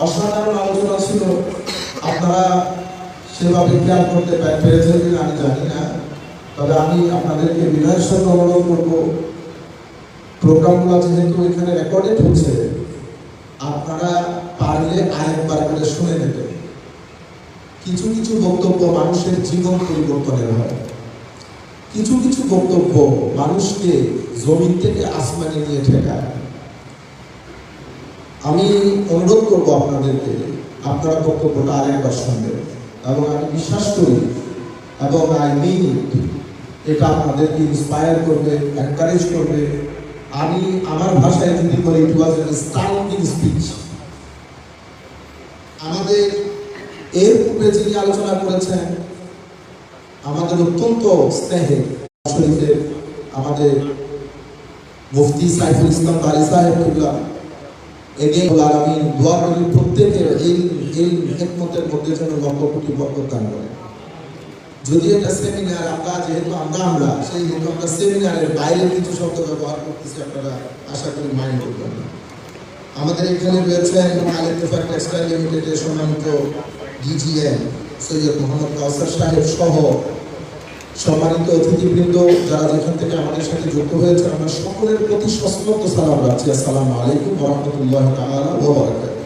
অসাধারণ আলোচনা ছিল। আপনারা সেভাবে খেয়াল করতে পেরেছেন কিনা আমি জানি না, তবে আমি আপনাদেরকে বিনয়ের সাথে অনুরোধ করবো, প্রোগ্রামগুলো যেহেতু এখানে রেকর্ডেড হচ্ছে, আপনারা পারলে আরেকবার করে শুনে নেবেন। কিছু কিছু বক্তব্য মানুষের জীবন পরিবর্তনের হয়, কিছু কিছু বক্তব্য মানুষকে জমিন থেকে আসমানে নিয়ে ঠেকায়। আমি অনুরোধ করবো আপনাদেরকে, আপনারা বক্তব্যটা আরেকবার শুনবেন, এবং আমি বিশ্বাস করি এবং আই মিন ইট, এটা আপনাদেরকে ইন্সপায়ার করবে, এনকারেজ করবে। আমি আমার ভাষায় যদি বলি, ইট ওয়াজ এন স্টাউন্ডিং স্পিচ। আমাদের এর পূর্বে যিনি আলোচনা করেছেন, আমাদের অত্যন্ত স্নেহের শরীফের আমাদের মুফতি সাইফুল ইসলাম বারি সাহেবুল্লাহ, আমি দোয়া করি প্রত্যেকের এই হিকমতের মধ্যে যেন লক্ষ্যকোটি বরকত দান করে। যদি এটা সেমিনার, আমরা সেই হেতু আমরা সেমিনারের বাইরে কিছু শব্দ ব্যবহার করতেছি, আপনারা আশা করি মাইন্ড করবেন না। আমাদের এখানে রয়েছেন আল ইত্তেফাক টেক্সটাইল লিমিটেডের সম্মানিত ডিজিএম সৈয়দ মোহাম্মদ কাউসার সাহেব সহ সম্মানিত অতিথিবৃন্দ, যারা যেখান থেকে আমাদের সাথে যুক্ত হয়েছে, আমরা সকলের প্রতি সশ্রদ্ধ সালাম রাখছি। আসসালামু আলাইকুম ওয়া রাহমাতুল্লাহি তাআলা ওয়া বারাকাতুহু।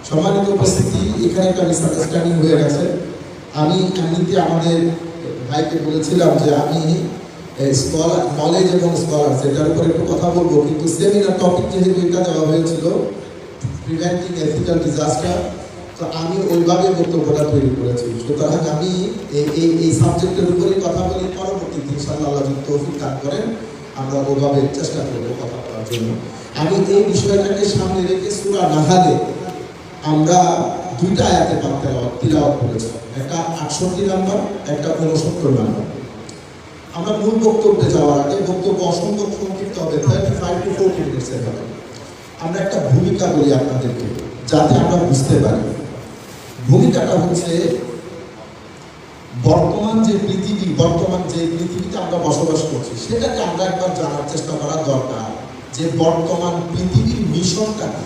সম্মানিত উপস্থিতি, এখানে একটা মিসআন্ডারস্ট্যান্ডিং হয়ে গেছে। আমি এমনিতে আমাদের ভাইকে বলেছিলাম যে আমি স্কলার, নলেজ এবং স্কলার সেটার উপর একটু কথা বলবো, কিন্তু সেমিনার টপিক যেহেতু এটা দেওয়া হয়েছিল প্রিভেন্টিং এথিক্যাল ডিজাস্টার, তো আমি ওইভাবে বক্তব্যটা তৈরি করেছি। সুতরাং আমি এই সাবজেক্টের উপরেই কথা বলি। পরবর্তীতে ইনশাআল্লাহ আল্লাহ যদি তৌফিক দান করেন আমরা ওইভাবে চেষ্টা করবো কথা বলার জন্য। আমি এই বিষয়টাকে সামনে রেখে সূরা নাহালে আমরা দুইটা আয়াতে তিলাওয়াত করেছি, একটা 68 নাম্বার, একটা 69 নাম্বার। আমরা মূল বক্তব্যে যাওয়ার আগে, বক্তব্য অসংখ্য সংক্ষিপ্ত হবে, 35 to 40 মিনিটসের হবে। আমরা একটা ভূমিকা বলি আপনাদেরকে, যাতে আমরা বুঝতে পারি। ভূমিকাটা হচ্ছে বর্তমান যে পৃথিবীতে আমরা বসবাস করছি, সেটাকে আমরা একবার জানার চেষ্টা করা দরকার যে বর্তমান পৃথিবীর মিশনটা কি।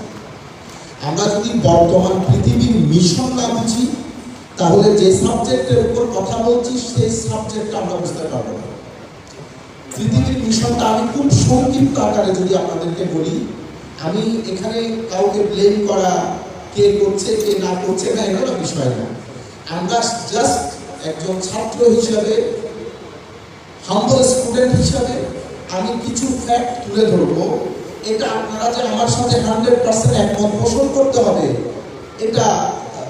আমরা যদি বর্তমান পৃথিবীর মিশন না বুঝি, তাহলে যে সাবজেক্টের উপর কথা বলছি সেই সাবজেক্টটা আমরা বুঝতে পারবো না। পৃথিবীর মিশনটা আমি খুব সংক্ষিপ্ত আকারে যদি আপনাদেরকে বলি, আমি এখানে কাউকে ব্লেম করা, কে করছে কে না করছে না, এটা বিষয় না। আমরা জাস্ট একজন ছাত্র হিসাবে, হাম্বল স্টুডেন্ট হিসাবে আমি কিছু ফ্যাক্ট তুলে ধরবো। এটা আপনারা যে আমার সাথে 100% একমত পোষণ করতে হবে, এটা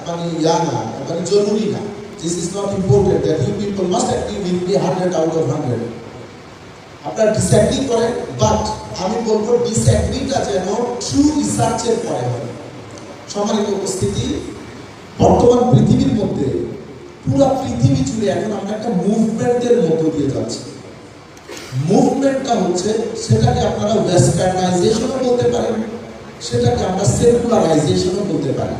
মানে জরুরি না। This is not important that you people must agree with me 100 out of 100। আপনারা ডিসঅ্যাগ্রি করেন, বাট আমি বলবো ডিসঅ্যাগ্রিটা যেন ট্রু রিসার্চের পরে হয়। সম্মানিত উপস্থিতি, বর্তমান পৃথিবীর মধ্যে পুরো পৃথিবী জুড়ে এখন আমরা একটা মুভমেন্টের মধ্য দিয়ে যাচ্ছি। মুভমেন্টটা হচ্ছে, সেটাকে আপনারা ওয়েস্টার্নাইজেশনও বলতে পারেন, সেটাকে আমরা সেকুলারাইজেশনও বলতে পারি।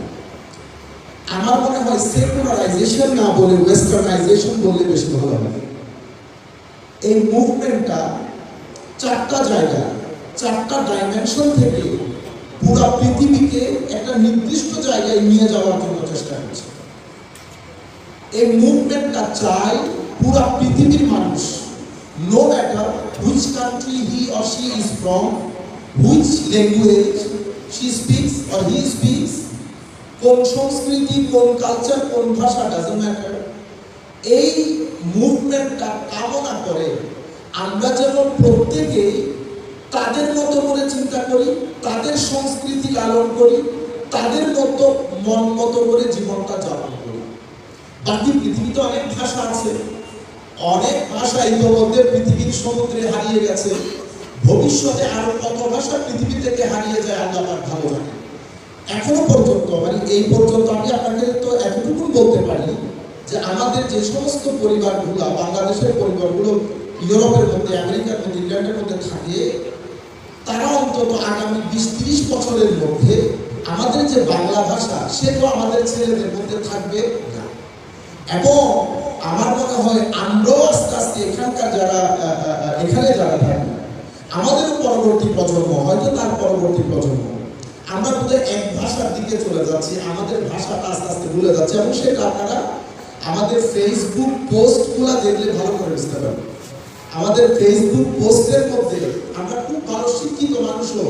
আমার মনে হয় সেকুলারাইজেশন না বলে ওয়েস্টার্নাইজেশন বললে বেশি ভালো হবে। এই মুভমেন্টটা চারটা জায়গা, চারটা ডাইমেনশন থেকে পুরো পৃথিবীকে একটা নির্দিষ্ট জায়গায় নিয়ে যাওয়ার জন্য চেষ্টা করছে। এই মুভমেন্টটা চায় পুরো পৃথিবীর মানুষ, no matter which country he or she is from, which language she speaks or he speaks, কোন সংস্কৃতি, কোন কালচার, কোন ভাষা, ডাজন্ট ম্যাটার। এই মুভমেন্টটা কামনা করে আমরা যেন প্রত্যেকে তাদের মতো করে চিন্তা করি, তাদের সংস্কৃতি লালন করি, তাদের মতো মন মতো করে জীবনটা যাপন করি। বাকি পৃথিবীতে অনেক ভাষা আছে, অনেক ভাষা ইতিমধ্যে পৃথিবীর সমুদ্রে হারিয়ে গেছে। ভবিষ্যতে আরো কত ভাষা পৃথিবী থেকে হারিয়ে যায় আল্লাহ পাক ভালো জানে। এখনো পর্যন্ত মানে এই পর্যন্ত আমি আপনাকে তো এতটুকু বলতে পারি যে আমাদের যে সমস্ত পরিবারগুলো, বাংলাদেশের পরিবারগুলো ইউরোপের মধ্যে, আমেরিকার মধ্যে, ইংল্যান্ডের মধ্যে থাকে, তারা অন্তত আগামী 20-30 বছরের মধ্যে আমাদের যে বাংলা ভাষা, সেটা আমাদের ছেলেদের মধ্যে থাকবে না। এবং আমার মনে হয় আমরাও আস্তে আস্তে এখানকার যারা থাকি, আমাদের পরবর্তী প্রজন্ম, হয়তো তার পরবর্তী প্রজন্ম, আমরা মধ্যে এক ভাষার দিকে চলে যাচ্ছি, আমাদের ভাষাটা আস্তে আস্তে ভুলে যাচ্ছে, এবং সেটা আপনারা আমাদের ফেসবুক পোস্টগুলো দেখলে ভালো করে বুঝতে পারবেন। আমাদের ফেসবুক পোস্টের মধ্যে আমরা খুব ভালো শিক্ষিত মানুষও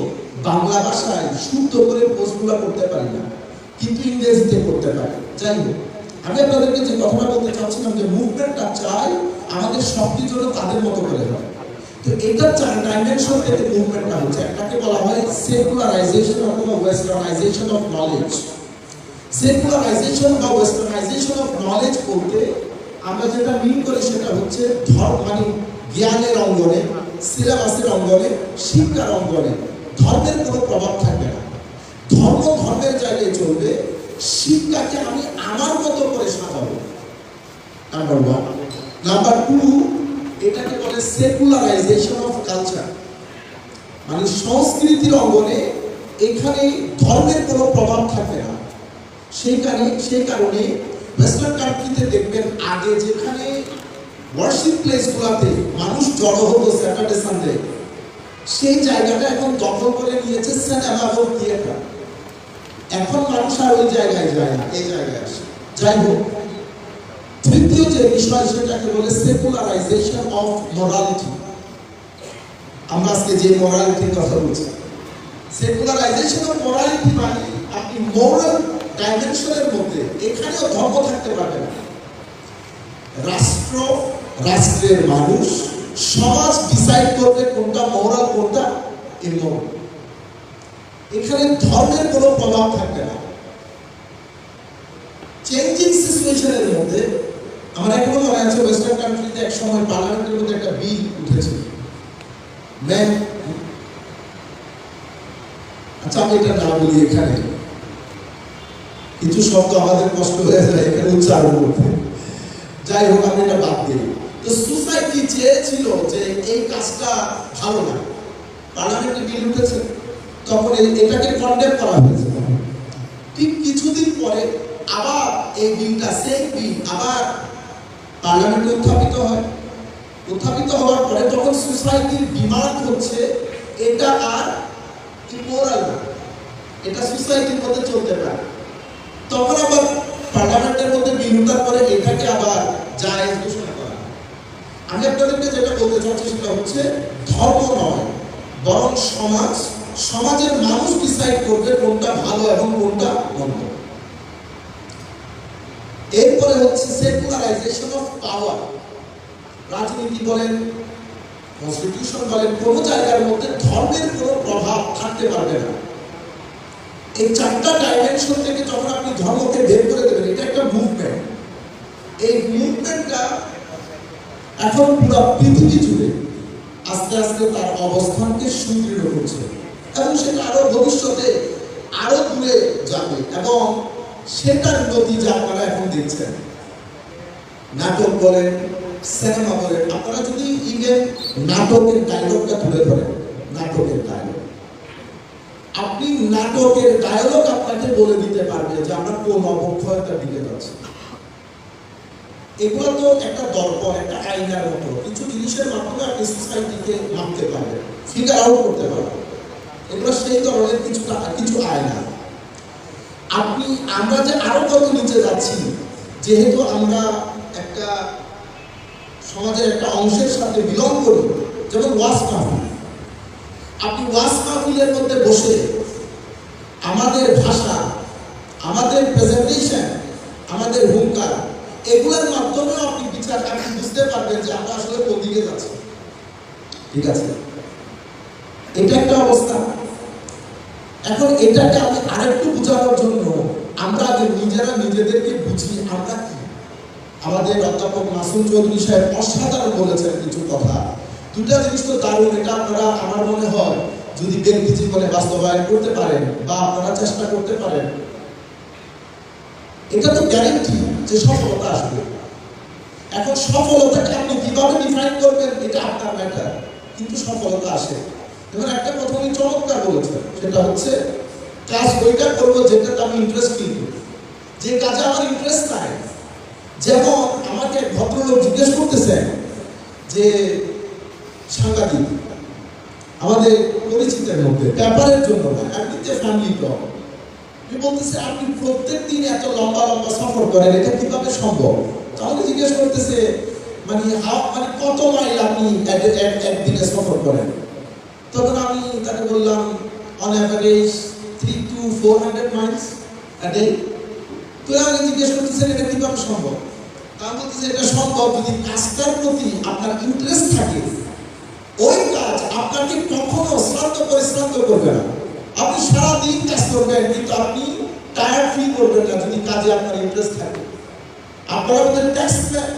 বাংলা ভাষায় শুদ্ধ করে পোস্টগুলো করতে পারি না, কিন্তু ইংরেজিতে করতে পারি। যাই হোক, আমি আপনাদেরকে যে কথাটা বলতে চাচ্ছিলাম যে মুভমেন্টটা চাই আমাদের সবকিছু যেন তাদের মতো করে হয়। তো এটা চার ডাইমেনশন থেকে মুভমেন্টটা হচ্ছে। একটাকে বলা হয় সেকুলারাইজেশন অথবা ওয়েস্টার্নাইজেশন অফ নলেজ। সেকুলারাইজেশন বা ওয়েস্টার্নাইজেশন অফ নলেজ বলতে আমরা যেটা মিন করি সেটা হচ্ছে মানে জ্ঞানের অঙ্গনে, সিলেবাসের অঙ্গনে, শিক্ষার অঙ্গনে ধর্মের কোনো প্রভাব থাকবে না। ধর্ম ধর্মের জায়গায় চলবে, শিক্ষাকে আমি আমার মতো করে সাজাবো, নাম্বার ওয়ান। নাম্বার টু, এটাকে বলে সেকুলারাইজেশন অফ কালচার, মানে সংস্কৃতির অঙ্গনে এখানে ধর্মের কোনো প্রভাব থাকবে না। সেই কারণে ওয়েস্টার্ন কান্ট্রিতে দেখবেন আগে যেখানে ওয়ার্শিপ প্লেসগুলোতে মানুষ জড়ো হতো স্যাটারডে সানডে, সেই জায়গাটা এখন দখল করে নিয়েছে সিনেমা এবং থিয়েটার। এখন মানুষ আর ওই জায়গায় যায় না, এই জায়গায় আসে। যাই হোক, তৃতীয় যে বিষয় সেটাকে বলে সেকুলারাইজেশন অফ মোরালিটি। আমরা আজকে যে মোরালিটির কথা বলছি, সেকুলারাইজেশন অফ মোরালিটি মানে আপনি মোরাল ডাইমেনশনের মধ্যে এখানেও ধর্ম থাকতে পারবে না। রাষ্ট্র, রাষ্ট্রের মানুষ, সমাজ ডিসাইড করবে কোনটা মোরাল কোনটা ইমোরাল। এখানে ধর্মের কোনো প্রভাব থাকবে না। চেঞ্জিং সিচুয়েশনের মধ্যে আমার এখনো মনে আছে ওয়েস্টার্ন কান্ট্রিতে এক সময় পার্লামেন্টের মধ্যে একটা বিল উঠেছিল। আচ্ছা, আমি এটা না বলি, এখানে কিছু শব্দ আমাদের কষ্ট হয়ে যায় এখানে উচ্চারণ করতে। যাই হোক, আমি এটা বাদ দিই। তো সোসাইটি চেয়েছিল যে এই কাজটা ভালো না, পার্লামেন্টে বিল উঠেছে, তখন এটাকে কন্ডেম করা হয়েছে। ঠিক কিছুদিন পরে আবার এই বিলটা, সেম বিল আবার পার্লামেন্টে উত্থাপিত হয়। উত্থাপিত হওয়ার পরে তখন সোসাইটির ডিমান্ড হচ্ছে এটা আর ইমোরাল না, এটা সোসাইটির মধ্যে চলতে পারে। তখন আবার পার্লামেন্টের মধ্যে বিল উঠার পরে এটাকে আবার জায়েজ ঘোষণা করা। আমি আপনাদেরকে যেটা বলতে চাচ্ছি সেটা হচ্ছে ধর্ম নয়, বরং সমাজের মানুষ ডিসাইড করবে কোনটা ভালো এবং কোনটা মন্দ। এরপরে হচ্ছে সেকুলারাইজেশন অফ পাওয়ার। রাজনীতি বলেন, কনস্টিটিউশন বলেন, কোন জায়গার মধ্যে ধর্মের কোনো প্রভাব থাকতে পারবে না। এই চারটা ডাইমেনশন থেকে যখন আপনি ধর্মকে বের করে দেবেন, এটা একটা মুভমেন্ট। এই মুভমেন্টটা এখন পুরো পৃথিবী জুড়ে আস্তে আস্তে তার অবস্থানকে সুদৃঢ় করছে, এবং সেটা আরো ভবিষ্যতে আরো দূরে যাবে, এবং সেটার নতিজা আপনারা এখন দেখছেন। নাটক বলেন, সিনেমা বলেন, আপনারা যদি ইভেন নাটকের ডায়লগটা তুলে ধরেন, নাটকের ডায়লগ, আপনি নাটকের ডায়লগ আপনাকে বলে দিতে পারবে যে আমরা কোন অবক্ষয়তার দিকে যাচ্ছি। এগুলো তো একটা দর্পণ, একটা আয়নার মতো। কিছু জিনিসের মাধ্যমে আপনি সোসাইটিকে মাপতে পারবেন, ফিগার আউট করতে পারবেন। এগুলো সেই ধরনের কিছু আয়না। আমরা যে আরো কত নিচে যাচ্ছি, যেহেতু আমরা একটা সমাজের একটা অংশের সাথে বিলং করি, যেমন ওয়াজ মাহফিল। আপনি ওয়াজ মাহফিলের মধ্যে বসে আমাদের ভাষা, আমাদের প্রেজেন্টেশন, আমাদের হুঙ্কার, এগুলোর মাধ্যমেও আপনি বুঝতে পারবেন যে আমরা আসলে কোন দিকে যাচ্ছি। ঠিক আছে, এটা একটা অবস্থা। এখন এটাকে আমি আরেকটু বোঝানোর জন্য আমরা আগে নিজেরা নিজেদেরকে বুঝি আমরা কি। আমাদের অধ্যাপক মাসুম চৌধুরী সাহেব অসাধারণ বলেছেন কিছু কথা। দুটা জিনিস তো দারুণ, এটা আপনারা আমার মনে হয় যদি ব্যক্তি জীবনে বাস্তবায়ন করতে পারেন বা আপনারা চেষ্টা করতে পারেন, এটা তো গ্যারান্টি যে সফলতা আসবে। এখন সফলতাকে আপনি কিভাবে ডিফাইন করবেন এটা আপনার ম্যাটার, কিন্তু সফলতা আসে। এবার একটা কথা উনি চমৎকার বলেছেন, সেটা হচ্ছে কাজ ওইটা করবো যেটাতে আমি ইন্টারেস্ট ফিল করি, যে কাজে আমার ইন্টারেস্ট নাই। যেমন আমাকে ভদ্রলোক জিজ্ঞেস করতেছেন যে সাংবাদিক আমাদের পরিচিতের মধ্যে পেপারের জন্য না, একদিকে ফ্যামিলি প্রবলেম, আমি বলতেছি আপনি প্রত্যেক দিন এত লম্বা লম্বা সফর করেন, এটা কিভাবে সম্ভব? তাহলে জিজ্ঞেস করতেছে মানে কত মাইল আপনি একদিনে সফর করেন? তখন আমি তাকে বললাম on average 3 to 400 miles a day। তো আমি জিজ্ঞেস করতেছেন এটা কিভাবে সম্ভব? আমি বলতেছি এটা সম্ভব যদি কাজটার প্রতি আপনার ইন্টারেস্ট থাকে। ওই কাজ আপনাকে কখনো পরিশ্রান্ত করবে না। আপনি সারাদিন কাজ করবেন কিন্তু আপনি টায়ার্ড ফিল করবেন না যদি কাজে আপনার ইন্টারেস্ট থাকে। আপনারা ওদের টেস্ট ম্যাচ,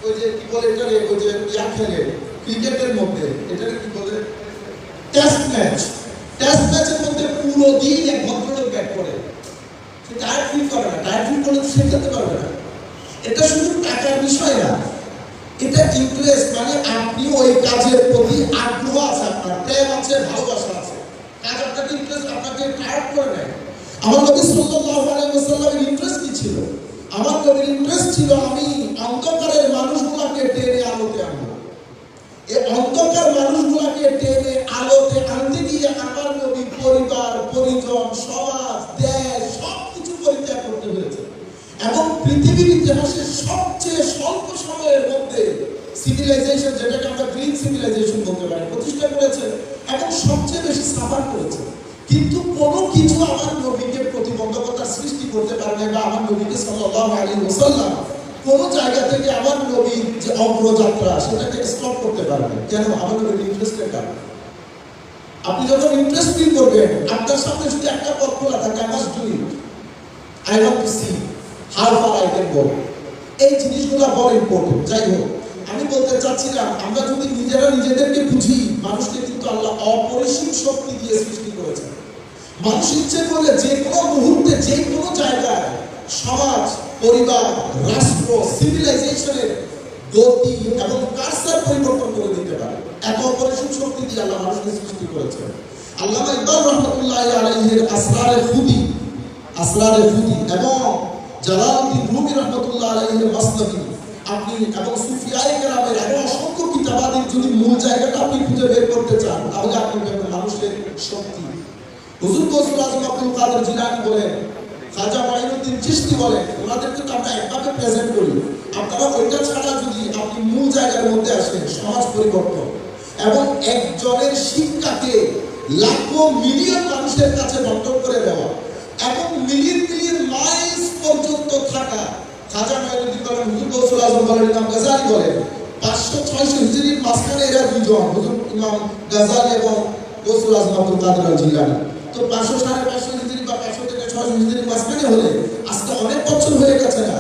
ওই যে কি বলে এটা, ওই যে খেলে ক্রিকেটের মধ্যে, এটা কি বলে টেস্ট ম্যাচ। টেস্ট ম্যাচের মধ্যে পুরো দিন এক ভদ্রলোক ব্যাট করে, সে টায়ার্ড ফিল করে না। টায়ার্ড ফিল করলে সে খেলতে পারবে না। এটা শুধু টাকার বিষয় না, এটা ইন্টারেস্ট, মানে আপনি ওই কাজের প্রতি আগ্রহ আছে, আপনার প্রেম আছে, ভালোবাসা আছে। কাজ আপনাকে ইন্টারেস্ট, আপনাকে টায়ার্ড করে নেয়। আমার নবী সাল্লাল্লাহু আলাইহি ওয়াসাল্লামের ইন্টারেস্ট কি ছিল? আমার নবীর ইন্টারেস্ট ছিল আমি অন্ধকারের মানুষগুলোকে টেনে আলোতে আনবো। এই অন্ধকার মানুষগুলোকে টেনে আলোতে আনতে গিয়ে আমার নবী পরিবার, পরিজন, সমাজ, দেশ সবকিছু পরিত্যাগ করতে হয়েছে। এবং পৃথিবীর ইতিহাসে সবচেয়ে স্বল্প সময়ের মধ্যে সিভিলাইজেশন, যেটাকে আমরা গ্রিক সিভিলাইজেশন বলতে পারি, প্রতিষ্ঠা করেছে এবং সবচেয়ে বেশি সাফার করেছে। কিন্তু কোনো কিছু আমার নবীকে প্রতিবন্ধকতার সৃষ্টি করতে পারে না, বা আমার নবীকে সাল্লাল্লাহু আলাইহি ওয়াসাল্লাম কোন জায়গা থেকে আমার নবীর যে অগ্রযাত্রা সেটাকে স্টপ করতে পারবে। কেন? আমার নবীর ইন্টারেস্টের কারণে। আপনি যখন ইন্টারেস্ট ফিল করবেন, আপনার সামনে যদি একটা পথ খোলা থাকে, I must do it, I want to C how far I can go. এই জিনিসগুলো বড় ইম্পর্টেন্ট। যাই হোক, আমি বলতে চাচ্ছিলাম আমরা যদি নিজেরা নিজেদেরকে বুঝি, মানুষকে কিন্তু আল্লাহ অপরিসীম শক্তি দিয়ে সৃষ্টি করেছেন। মানুষ ইচ্ছে করলে যে কোনো মুহূর্তে, যে কোনো জায়গায় সমাজ, পরিবার, রাষ্ট্র, সিভিলাইজেশনের গতি এবং কার্সার পরিবর্তন করে দিতে পারে। এত অপরিসীম শক্তি দিয়ে আল্লাহ মানুষকে সৃষ্টি করেছেন। আল্লামা ইকবাল রহমাতুল্লাহি আলাইহির আসরারে ফুদি এবং জালালউদ্দিন রুমি রহমাতুল্লাহি আলাইহির মাসনাবী, আপনি এবং সুফিয়ায়ে কেরামের এবং অসংখ্য কিতাবাদির যদি মূল জায়গাটা আপনি খুঁজে বের করতে চান, তাহলে আপনি দেখবেন মানুষের শক্তি। হুজুর গৌসুল আজম আব্দুল কাদের জিলানী বলেন, খাজা মাইনুদ্দিন চিশতি বলেন, ওনাদেরকে তো আমরা একভাবে প্রেজেন্ট করি। আপনারা ওইটা ছাড়া যদি আপনি মূল জায়গার মধ্যে আসেন, সমাজ পরিবর্তন এবং একজনের শিক্ষাকে লাখো মিলিয়ন মানুষের কাছে বন্টন করে দেওয়া এবং মিলিয়ন মিলিয়ন মাইলস পর্যন্ত থাকা। খাজা মাইনুদ্দিন বলেন, হুজুর গৌসুল আজম বলেন, ইমাম গাজালি বলেন, 500-600 হিজরির মাঝখানে এরা দুজন, হুজুর ইমাম গাজালি এবং গৌসুল আজম আব্দুল কাদের জিলানী। তো 500-550 হিজরি বা 500 থেকে 600 হিজরির মাঝখানে হলে আজকে অনেক বছর হয়ে গেছে না?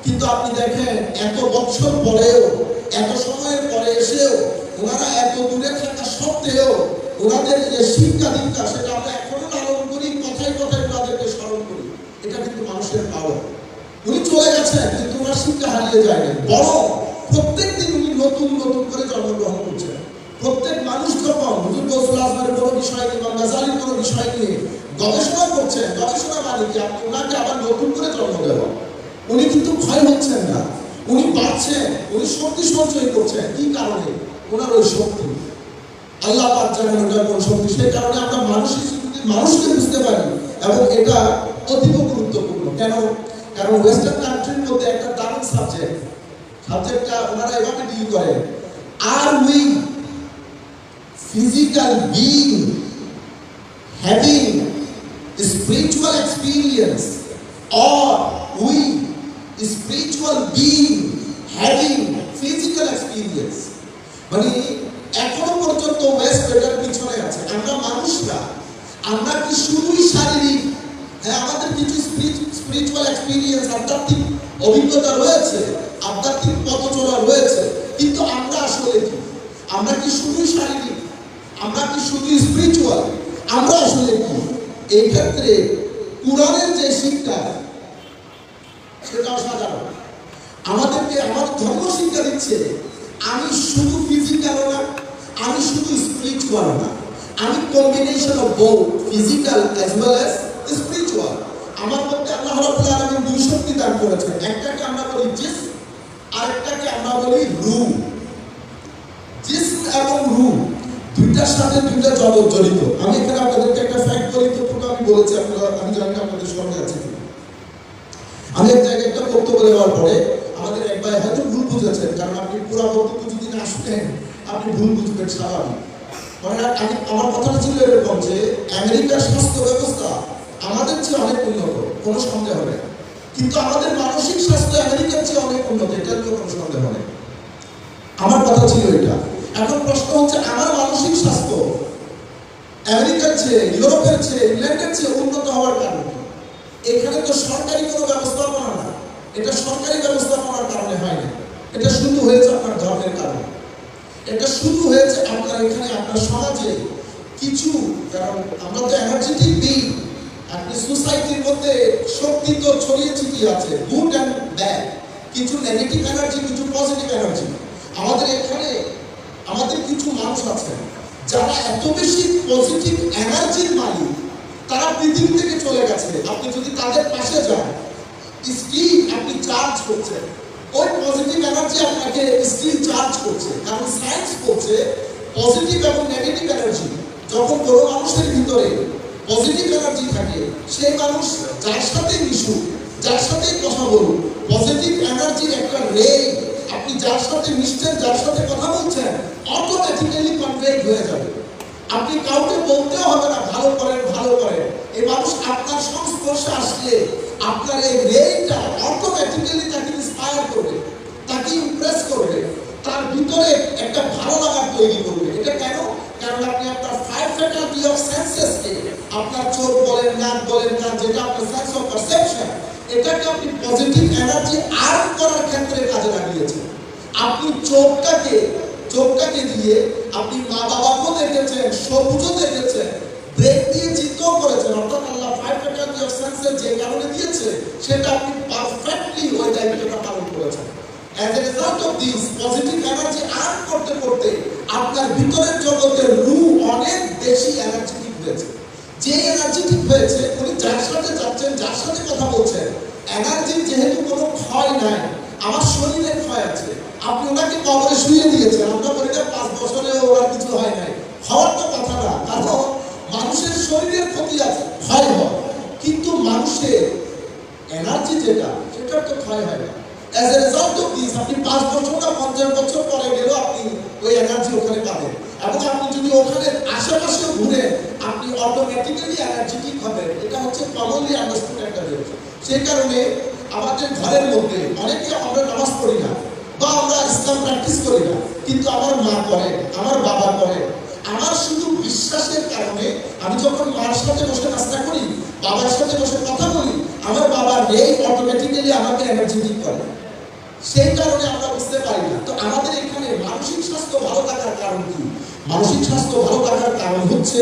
কিন্তু আপনি দেখেন এত বছর পরেও, এত সময়ের পরে এসেও ওনারা এত দূরে থাকা সত্ত্বেও ওনাদের যে শিক্ষা দীক্ষা সেটা আমরা এখনো লালন করি, কথায় কথায় ওনাদেরকে স্মরণ করি। এটা কিন্তু মানুষের পাওয়ার। উনি চলে গেছেন কিন্তু ওনার শিক্ষা হারিয়ে যায়নি, বরং প্রত্যেকদিন উনি নতুন নতুন করে জন্মগ্রহণ করছেন। প্রত্যেক মানুষ যখন হুজুর গৌসুল আজমের কোনো বিষয় নিয়ে বা গাজালির কোনো বিষয় নিয়ে গবেষণা করছেন, গবেষণা মানে কি আপনি ওনাকে আবার নতুন করে জন্ম দেওয়া। উনি কিন্তু ক্ষয় হচ্ছেন না, উনি বাড়ছেন, উনি শক্তি সঞ্চয় করছেন। কি কারণে? ওনার ওই শক্তি আল্লাহ পাক জানেন ওটার কোন শক্তি। সেই কারণে আমরা মানুষকে বুঝতে পারি এবং এটা অতীব গুরুত্বপূর্ণ। কেন? কারণ ওয়েস্টার্ন কান্ট্রির মধ্যে একটা দারুণ সাবজেক্টটা ওনারা এভাবে ডিল করেন, আর we physical being having spiritual experience, or we spiritual being having physical experience? মানে এখনো পর্যন্ত ওয়েস্ট এটার পিছনে আছে। আমরা মানুষরা, আমরা কি শুধুই শারীরিক? হ্যাঁ, আমাদের কিছু স্পিরিচুয়াল এক্সপিরিয়েন্স, আধ্যাত্মিক অভিজ্ঞতা রয়েছে, আধ্যাত্মিক পথচলা রয়েছে, কিন্তু আমরা আসলে কি? আমরা কি শুধুই শারীরিক? আমরা কি শুধু স্পিরিচুয়াল? আমরা আসলে কি? এই ক্ষেত্রে কুরআনের যে শিক্ষা সেটা অসাধারণ। আমাদেরকে আমার ধর্ম শিক্ষা দিচ্ছে আমি শুধু ফিজিক্যাল না, আমি শুধু স্পিরিচুয়াল না, আমি combination of both physical as well as spiritual. আমার মধ্যে আল্লাহ রাব্বুল আলামিন দুই শক্তি দান করেছেন। একটাকে আমরা বলি জিসম, আরেকটাকে আমরা বলি রূহ। জিসম এবং রূহ দুইটার সাথে দুইটা জগৎ জড়িত। আমি এখানে আপনাদেরকে একটা ফ্যাক্ট বলি, তো আমি বলেছি, আপনারা, আমি জানি না আপনাদের সঙ্গে আছে কিনা। আমি এক জায়গায় একটা বক্তব্য দেওয়ার পরে আমাদের এক ভাই হয়তো ভুল বুঝেছেন, কারণ আপনি পুরো বক্তব্য যদি না শুনেন আপনি ভুল বুঝবেন, স্বাভাবিক। মানে আমার কথাটা ছিল এরকম যে আমেরিকার স্বাস্থ্য ব্যবস্থা আমাদের চেয়ে অনেক উন্নত, কোনো সন্দেহ নেই, কিন্তু আমাদের মানসিক স্বাস্থ্য আমেরিকার চেয়ে অনেক উন্নত, এটার নিয়ে কোনো সন্দেহ নেই। আমার কথা ছিল এটা। এখন প্রশ্ন হচ্ছে, আমার মানসিক স্বাস্থ্য আমেরিকার চেয়ে, ইউরোপের চেয়ে, ইংল্যান্ডের চেয়ে উন্নত হওয়ার কারণ কি? এখানে তো সরকারি কোনো ব্যবস্থাপনা না, এটা সরকারি ব্যবস্থাপনার কারণে হয়নি, এটা শুধু হয়েছে আপনার ধর্মের কারণে, এটা শুরু হয়েছে আপনার এখানে, আপনার সমাজে কিছু, কারণ আমরা তো এনার্জেটিক বিং, আপনি সোসাইটির মধ্যে শক্তি তো ছড়িয়ে ছিটিয়ে আছে, গুড অ্যান্ড ব্যাড, কিছু নেগেটিভ এনার্জি, কিছু পজিটিভ এনার্জি। আমাদের এখানে আমাদের কিছু মানুষ আছে যারা এত বেশি পজিটিভ এনার্জির মালিক, তারা পৃথিবী থেকে চলে গেছে। আপনি যদি তাদের পাশে যান, স্টিল আপনি চার্জ করছেন, ওই পজিটিভ এনার্জি আপনাকে স্টিল চার্জ করছে। কারণ সায়েন্স বলছে পজিটিভ এবং নেগেটিভ এনার্জি, যখন কোনো মানুষের ভিতরে পজিটিভ এনার্জি থাকে, সেই মানুষ যার সাথে মিশুক, যার সাথে কথা বলুন, পজিটিভ এনার্জির একটা রে আপনি যার সাথে মিশছেন, যার সাথে কথা বলছেন, অটোমেটিক্যালি কনভেট হয়ে যাবে। আপনি কাউকে বলতেও হবে না ভালো করেন, ভালো করেন, এই মানুষ আপনার সংস্পর্শে আসলে আপনার এই রেটা অটোমেটিক্যালি তাকে ইন্সপায়ার করবে, তাকে ইমপ্রেস করবে, তার ভিতরে একটা ভালো লাগা তৈরি করবে। এটা কেন? কারণ আপনি আপনার ফাইভ ফ্যাকাল্টি অফ সেন্সেসকে, আপনার চোখ বলেন, নাক বলেন, কান, যেটা আপনার সেন্স অফ পারসেপশন, এটাকে আপনি পজিটিভ এনার্জি আর্ন করার ক্ষেত্রে কাজে লাগিয়েছেন। আপনি চোখটাকে দিয়ে আপনি মা বাবাকেও দেখেছেন, সবুজও দেখেছেন, ব্রেক দিয়ে চিন্তাও করেছেন, অর্থাৎ আল্লাহ ফাইভ ফ্যাকাল্টি অফ সেন্সেস যে কারণে দিয়েছে সেটা আপনি পারফেক্টলি ওই দায়িত্বটা পালন করেছেন। As a result of this, positive energy earn করতে করতে আপনার ভিতরের জগতের রূহ অনেক বেশি এনার্জেটিক হয়েছে। যে এনার্জেটিক হয়েছে, উনি যার সাথে যাচ্ছেন, যার সাথে কথা বলছেন, এনার্জির যেহেতু কোনো ক্ষয় নাই, আমার শরীরে ক্ষয় আছে, আপনি ওনাকে কবরে শুয়ে দিয়েছেন, আমরা বলি না 5 বছরে ওরা কিছু হয় নাই, হওয়ার তো কথা না, কারণ মানুষের শরীরের ক্ষতি আছে, ক্ষয় হয়, কিন্তু মানুষের এনার্জি যেটা, সেটার তো ক্ষয় হয় না। As a result of this, আপনি 5 বছর না 50 বছর পরে গেলেও আপনি ওই এনার্জি ওখানে পাবেন, এবং আপনি যদি ওখানে আশেপাশে ঘুরে আপনি অটোমেটিক্যালি এনার্জেটিক হবেন। এটা হচ্ছে কমনলি আন্ডারস্টুড একটা জিনিস। সেই কারণে আমাদের ঘরের মধ্যে অনেকে আমরা নামাজ পড়ি না বা আমরা ইসলাম প্র্যাকটিস করি না, কিন্তু আমার মা করে, আমার বাবা করে। আমার শুধু বিশ্বাসের কারণে আমি যখন মার সাথে বসে নাস্তা করি, বাবার সাথে বসে কথা বলি, আমার বাবার রেই অটোমেটিক্যালি আমাকে এনার্জেটিক করে। সেই কারণে আমরা বুঝতে পারি না। তো আমাদের এখানে মানসিক স্বাস্থ্য ভালো থাকার কারণ কি? মানসিক স্বাস্থ্য ভালো থাকার কারণ হচ্ছে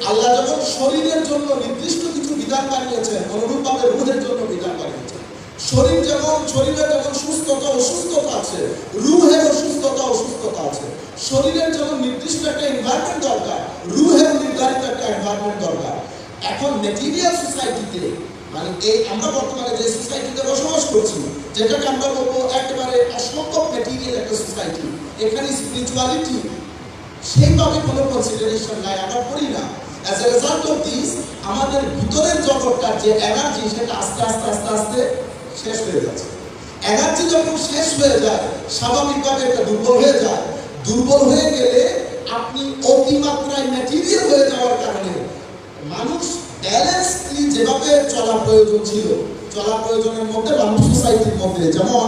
আল্লাহ যখন শরীরের জন্য নির্দিষ্ট কিছু বিধান বানিয়েছেন, অনুরূপভাবে রুহের জন্য বিধান বানিয়েছেন। শরীরে যখন সুস্থতা অসুস্থতা আছে, রুহের অসুস্থতা অসুস্থতা আছে। শরীরের জন্য নির্দিষ্ট একটা এনভায়রনমেন্ট দরকার, রুহের নির্ধারিত একটা এনভায়রনমেন্ট দরকার। এখন মেটেরিয়াল সোসাইটিতে, মানে এই আমরা বর্তমানে যে সোসাইটিতে বসবাস করছি, যেটাকে আমরা বলবো একেবারে অসম্ভব মেটেরিয়াল একটা সোসাইটি, এখানে স্পিরিচুয়ালিটি সেইভাবে কোনো কনসিডারেশন নাই, আমরা করি না। As a result of this, আমাদের ভিতরের জগৎটার যে এনার্জি, সেটা আস্তে আস্তে আস্তে আস্তে শেষ হয়ে যাচ্ছে। এনার্জি যখন শেষ হয়ে যায়, স্বাভাবিকভাবে এটা দুর্বল হয়ে যায়। দুর্বল হয়ে গেলে আপনি অতিমাত্রায় ম্যাটেরিয়াল হয়ে যাওয়ার কারণে মানুষ ব্যালেন্সলি যেভাবে চলা প্রয়োজন ছিল, চলা প্রয়োজনের মধ্যে মানুষ সোসাইটির মধ্যে, যেমন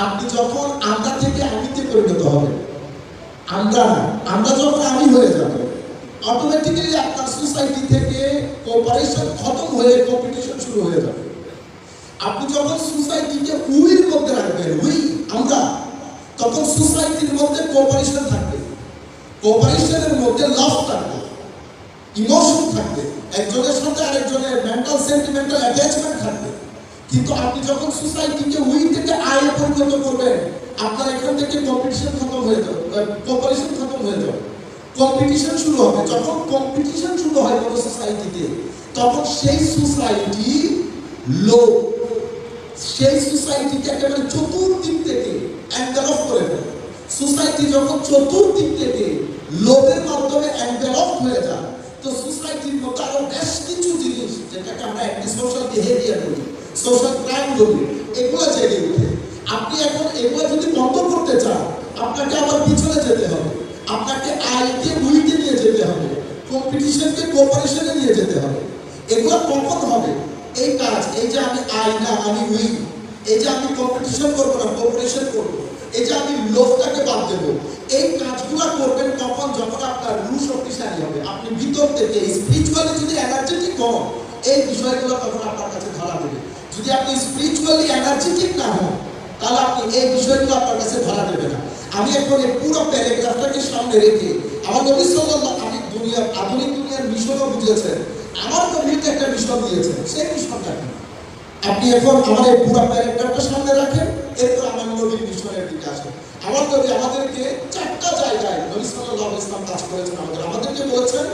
আপনি যখন আমরা থেকে আমিতে পরিণত হবে, আমরা যখন আমি হয়ে যাবে, অটোমেটিক্যালি আপনার সোসাইটি থেকে কোঅপারেশন খতম হয়ে কম্পিটিশন শুরু হয়ে যাবে। আপনি যখন সোসাইটিকে উইর মধ্যে রাখবেন, আমরা, তখন সোসাইটির মধ্যে কোঅপারেশন থাকবে, কোঅপারেশনের মধ্যে লাভ থাকবে, ইমোশন থাকবে, একজনের সাথে আরেকজনের মেন্টাল সেন্টিমেন্টাল অ্যাটাচমেন্ট থাকবে। কিন্তু আপনি যখন সোসাইটিকে উইল থেকে আয়ে পরিণত করবেন, আপনার এখান থেকে কম্পিটিশন খতম হয়ে যাবে, কোঅপারেশন খতম হয়ে যাবে, কম্পিটিশন শুরু হবে। যখন কম্পিটিশন শুরু হয় কোনো সোসাইটিতে, তখন সেই সোসাইটি লো, সেই সোসাইটিকে একেবারে চতুর্দিক থেকে এনভেলপ করে দেয়। সোসাইটি যখন চতুর্দিক থেকে লোভের মাধ্যমে এনভেলপ হয়ে যায়। তো সোসাইটির মতো আরো বেশ কিছু জিনিস যেটাকে আমরা অ্যান্টি সোশ্যাল বিহেভিয়ার বলি, সোশ্যাল ক্রাইম বলি, এগুলো জেগে উঠে। আপনি এখন এগুলো যদি বন্ধ করতে চান, আপনাকে আবার পিছনে যেতে হবে, আপনাকে আইকে উইকে নিয়ে যেতে হবে, কম্পিটিশনকে কোঅপারেশনে নিয়ে যেতে হবে। এগুলো কখন হবে এই কাজ? এই যে আমি আই না আমি উই, এই যে আমি কম্পিটিশন করবো না কোঅপারেশন করবো, এই যে আমি লোভটাকে বাদ দেবো, এই কাজগুলো করবেন তখন যখন আপনার রূহ শক্তিশালী হবে। আপনি ভিতর থেকে স্পিরিচুয়ালি যদি এনার্জেটিক হন, এই বিষয়গুলো তখন আপনার কাছে ধরা দেবে। যদি আপনি স্পিরিচুয়ালি এনার্জেটিক না হন, তাহলে আপনি এই বিষয়গুলো আপনার কাছে ধরা দেবে না। আমি এখন এই পুরো প্যারাগ্রাফটাকে সামনে রেখে আমার নবী সাল্লাল্লাহু আলাইহি দুনিয়ার আধুনিক দুনিয়ার মিশনও বুঝিয়েছেন, আমার নবীকে একটা মিশন দিয়েছেন। সেই মিশনটা কি? আপনি এখন আমার এই পুরো প্যারাগ্রাফটা সামনে রাখেন, এরপর আমার নবীর মিশনের দিকে আসেন। আমার নবী আমাদেরকে চারটা জায়গায় নবী সাল্লাল্লাহু আলাইহি ওয়াসাল্লাম কাজ করেছেন। আমাদেরকে বলেছেন,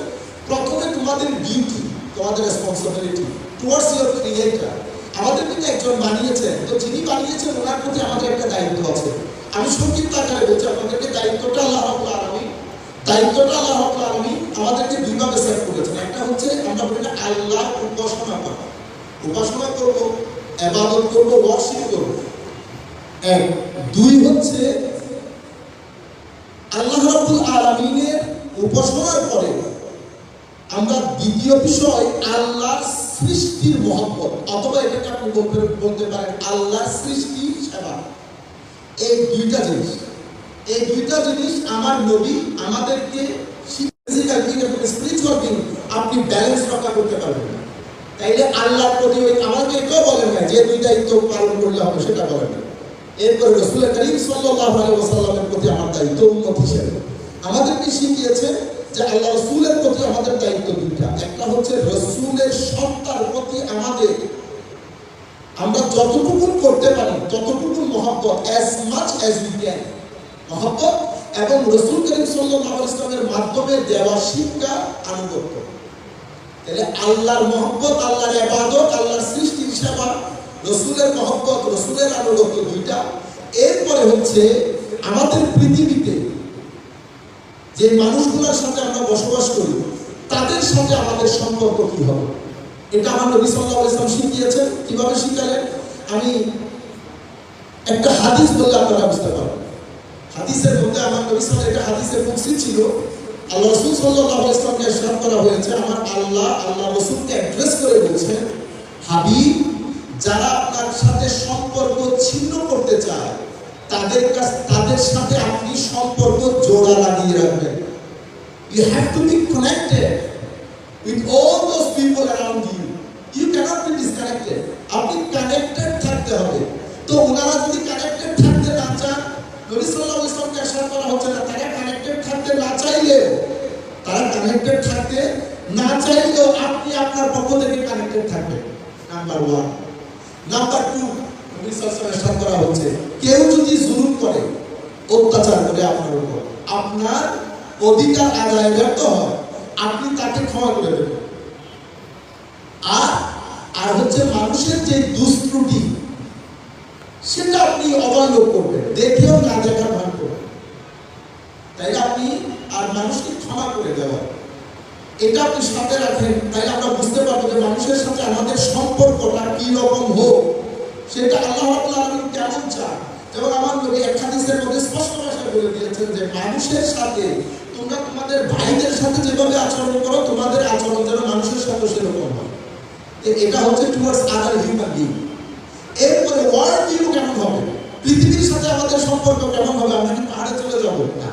প্রথমে তোমাদের ডিউটি, তোমাদের রেসপন্সিবিলিটি টুয়ার্ডস ইওর ক্রিয়েটর। আমাদের কিন্তু একজন বানিয়েছেন, তো যিনি বানিয়েছেন ওনার প্রতি আমাদের একটা দায়িত্ব আছে। আমি সংক্ষিপ্ত আকারে বলছি আপনাদেরকে, দায়িত্বটা আল্লাহ রাব্বুল আলামিন আমাদেরকে দুইভাবে সেট করেছেন। একটা হচ্ছে আমরা বলি আল্লাহ উপাসনা করা, উপাসনা করব, ইবাদত করব, ওয়ার্শিপ করব। এক। দুই হচ্ছে আল্লাহ রাব্বুল আলামিনের উপাসনার পরে আমরা দ্বিতীয় বিষয় আল্লাহর সৃষ্টির মহব্বত, অথবা এটাকে আপনি বলতে পারেন আল্লাহর সৃষ্টির সেবা। এই দুইটা জিনিস আমার নবী আমাদেরকে ফিজিক্যাল বিং এবং স্পিরিচুয়াল বিং আপনি ব্যালেন্স রক্ষা করতে পারবেন না। তাইলে আল্লাহর প্রতি আমাকে কেউ বলেন না যে দুই দায়িত্ব পালন করলে হবে, সেটা বলেন না। এরপরে রাসূল করিম সাল্লাল্লাহু আলাইহি ওয়াসাল্লামের প্রতি আমার দায়িত্ব উম্মত হিসেবে আমাদেরকে শিখিয়েছেন যে আল্লাহ রাসূলের প্রতি আমাদের দায়িত্ব দুইটা। একটা হচ্ছে রাসূলের সত্তার প্রতি আমাদের আমরা যতটুকু করতে পারি ততটুকু মহব্বত, as much as we can মহব্বত, এবং রাসূল করিম সাল্লাল্লাহু আলাইহি ওয়াসাল্লামের মাধ্যমে দেওয়া শিক্ষা আনুগত্য। তাহলে আল্লাহর মহব্বত, আল্লাহর ইবাদত, আল্লাহর সৃষ্টির সেবা, রাসূলের মহব্বত, রাসূলের আনুগত্য দুইটা। এরপরে হচ্ছে আমাদের পৃথিবীতে যে মানুষগুলোর সাথে আমরা বসবাস করি তাদের সাথে আমাদের সম্পর্ক কি হবে, এটা আমার নবী সাল্লাল্লাহু আলাইহি ওয়াসাল্লাম শিখিয়েছেন। কিভাবে শিখালেন? আমি একটা হাদিস বললে আপনারা বুঝতে পারবেন। হাদিসের মধ্যে আমার নবী সাল্লাল্লাহু আলাইহি ওয়াসাল্লাম, একটা হাদিসের কুদসি ছিল, আল্লাহ রাসূল সাল্লাল্লাহু আলাইহি ওয়াসাল্লামকে ইরশাদ করা হয়েছে, আমার আল্লাহ রাসূলকে অ্যাড্রেস করে বলছেন, হাবিব, যারা আপনার সাথে সম্পর্ক ছিন্ন করতে চায় তাদের সাথে আপনি সম্পর্ক জোড়া লাগিয়ে রাখবেন। You have to be connected with all those people around you. You cannot be disconnected. আপনি কানেক্টেড থাকতে হবে। তো ওনারা যদি কানেক্টেড থাকতে না চান, নবী সাল্লাল্লাহু আলাইহি ওয়াসাল্লামকে ইরশাদ করা হচ্ছে না, তারা কানেক্টেড থাকতে না চাইলেও আপনি আপনার পক্ষ থেকে কানেক্টেড থাকবেন। নাম্বার 1। নাম্বার 2, নবী সাল্লাল্লাহু আলাইহি ওয়াসাল্লাম ইরশাদ করা হচ্ছে, কেউ যদি জুলুম করে, অত্যাচার করে আপনার উপর, আপনার অধিকার আদায় ব্যর্থ হয়, আপনি তাকে ক্ষমা করে দেবেন। আর হচ্ছে মানুষের যে দুষ্ত্রুটি সেটা আপনি অবলোক করবেন, দেখেও না দেখার ভান করবেন। তাই আপনি আর মানুষকে ক্ষমা করে দেওয়া, এটা আপনি সাথে রাখেন। তাই আমরা বুঝতে পারবো যে মানুষের সাথে আমাদের সম্পর্কটা কি রকম হোক, সেটা আল্লাহ রাব্বুল আলামিন কেমন চান। যেমন আমার নবী এক হাদিসের মধ্যে স্পষ্ট ভাষায় বলে দিয়েছেন যে মানুষের সাথে তোমরা তোমাদের ভাইদের সাথে যেভাবে আচরণ করো, তোমাদের আচরণ যেন মানুষের সাথে সেরকম হয়। এটা হচ্ছে টুয়ার্ডস আদার হিউম্যান বিং। এরপরে ওয়ার্ল্ড ভিউ কেমন হবে, পৃথিবীর সাথে আমাদের সম্পর্ক কেমন হবে? আমরা কি পাহাড়ে চলে যাবো? না।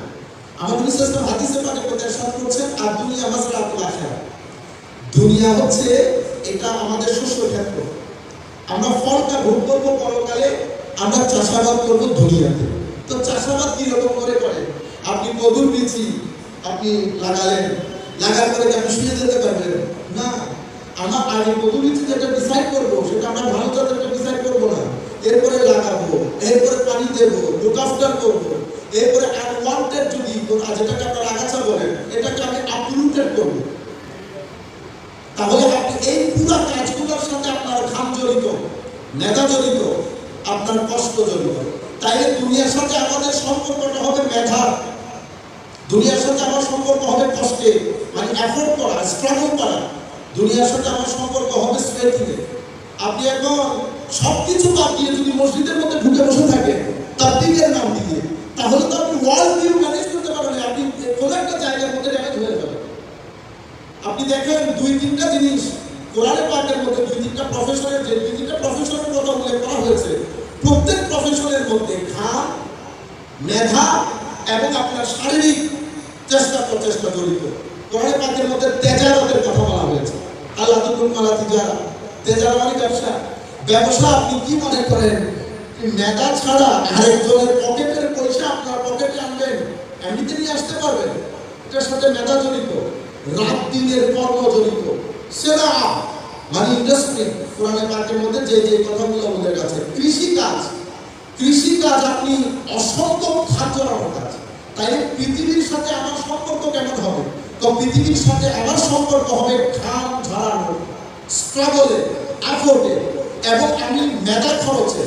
আমার বিশেষ হাদিসে পাকে প্রত্যাশা করছেন, আর দুনিয়া মাসরাতুল আখিরাহ, দুনিয়া হচ্ছে এটা আমাদের শস্য ক্ষেত্র। আমরা ফলটা ভোগ করবো পরকালে, আমরা চাষাবাদ করবো দুনিয়াতে। তো চাষাবাদ কি রকম করে করে? আপনি কদুর বীজ আপনি লাগার পরে আপনি শুয়ে যেতে পারবেন না। আমার আগে কদুর বীজ যেটা ডিসাইড করবো সেটা আমরা ভালো জাতের ডিসাইড করবো না, এরপরে লাগাবো, এরপরে পানি দেবো, লুক আফটার করবো, এরপরে আনওয়ান্টেড যদি যেটাকে আপনার আগাছা বলেন, এটাকে আমি আপরুটেড করবো। তাহলে আপনি এই পুরো কাজগুলোর সাথে আপনার ঘাম জড়িত, মেধা জড়িত, আপনার কষ্ট জড়িত। তাই দুনিয়ার সাথে আমাদের সম্পর্কটা হবে মেধা। দুনিয়ার সাথে আমার সম্পর্ক হবে কষ্টে, মানে এফোর্ট করা, স্ট্রাগল করা। দুনিয়ার সাথে আমার সম্পর্ক হবে স্ট্রেথে। আপনি এখন সবকিছু বাদ দিয়ে যদি মসজিদের মধ্যে ঢুকে বসে থাকেন তাবলীগের নাম দিয়ে, তাহলে তো আপনি ওয়ার্ল্ড ভিউ ম্যানেজ করতে পারবেন না। আপনি কোন একটা জায়গার মধ্যে ড্যামেজ হয়ে যাবেন। আপনি দেখেন দুই তিনটা জিনিস কোরআনে পাকের মধ্যে, দুই তিনটা প্রফেশনের কথা উল্লেখ করা হয়েছে। প্রত্যেক প্রফেশনের মধ্যে ঘাম, মেধা এবং আপনার শারীরিক প্রচেষ্টা জড়িত। কোরআনে পাকের মধ্যে তেজারতের কথা বলা হয়েছে। আল্লাহ তুকুম মালা তিজারা, তেজারা মানে ব্যবসা। ব্যবসা আপনি কি মনে করেন মেধা ছাড়া আরেকজনের পকেটের পয়সা আপনার পকেটে আনবেন, এমনিতে নিয়ে আসতে পারবেন? এটার সাথে মেধা জড়িত, রাত দিনের কর্ম জড়িত। সেরা মানে ইন্ডাস্ট্রি, কোরআনে পাকের মধ্যে যে যে কথাগুলো আমাদের কাছে। কৃষিকাজ আপনি অসংখ্য খাদ্য কাজ। তাই পৃথিবীর সাথে আমার সম্পর্ক কেমন হবে? তো পৃথিবীর সাথে আমার সম্পর্ক হবে ঘাম ঝরানো, স্ট্রাগলে, এফোর্টে, এবং আমি মেধা খরচে।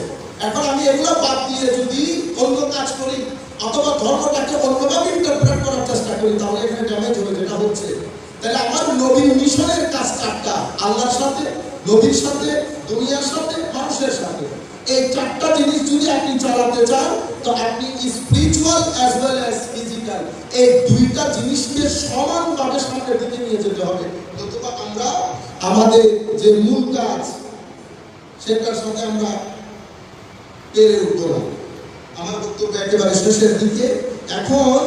এখন আমি এগুলো বাদ দিয়ে যদি অন্য কাজ করি অথবা ধর্মটাকে অন্যভাবে ইন্টারপ্রেট করার চেষ্টা করি, তাহলে এখানে ড্যামেজ হবে যেটা হচ্ছে। তাহলে আমার নবীর মিশনের কাজ চারটা: আল্লাহর সাথে, নবীর সাথে, দুনিয়ার সাথে, মানুষের সাথে। এই চারটা জিনিস যদি আপনি চালাতে চান, তো আপনি spiritual as well as physical, এই দুইটা জিনিসকে সমানভাবে সামনের দিকে নিয়ে যেতে হবে। নতুবা আমরা আমাদের যে মূল কাজ সেটার সাথে আমরা পেরে উঠবো না। আমার বক্তব্য একেবারে শেষের দিকে। এখন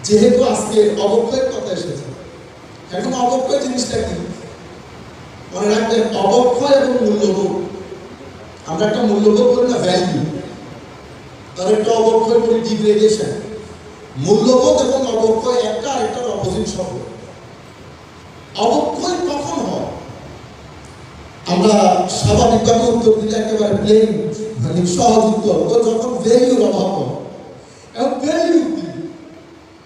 যেহেতু আজকে অবক্ষয়ের কথা এসেছে, এখন অবক্ষয় জিনিসটা কি মনে রাখবেন। অবক্ষয় এবং মূল্যবোধ, আমরা একটা মূল্যবোধ করি না, ভ্যালু, তার একটা অবক্ষয় করি ডিগ্রেডেশন। মূল্যবোধ এবং অবক্ষয় একটা আরেকটার অপোজিট শব্দ। অবক্ষয় কখন হয়? আমরা স্বাভাবিকভাবে উত্তর দিলে একেবারে প্লেন, মানে সহজ উত্তর, যখন ভ্যালুর অভাব হয়। এবং ভ্যালু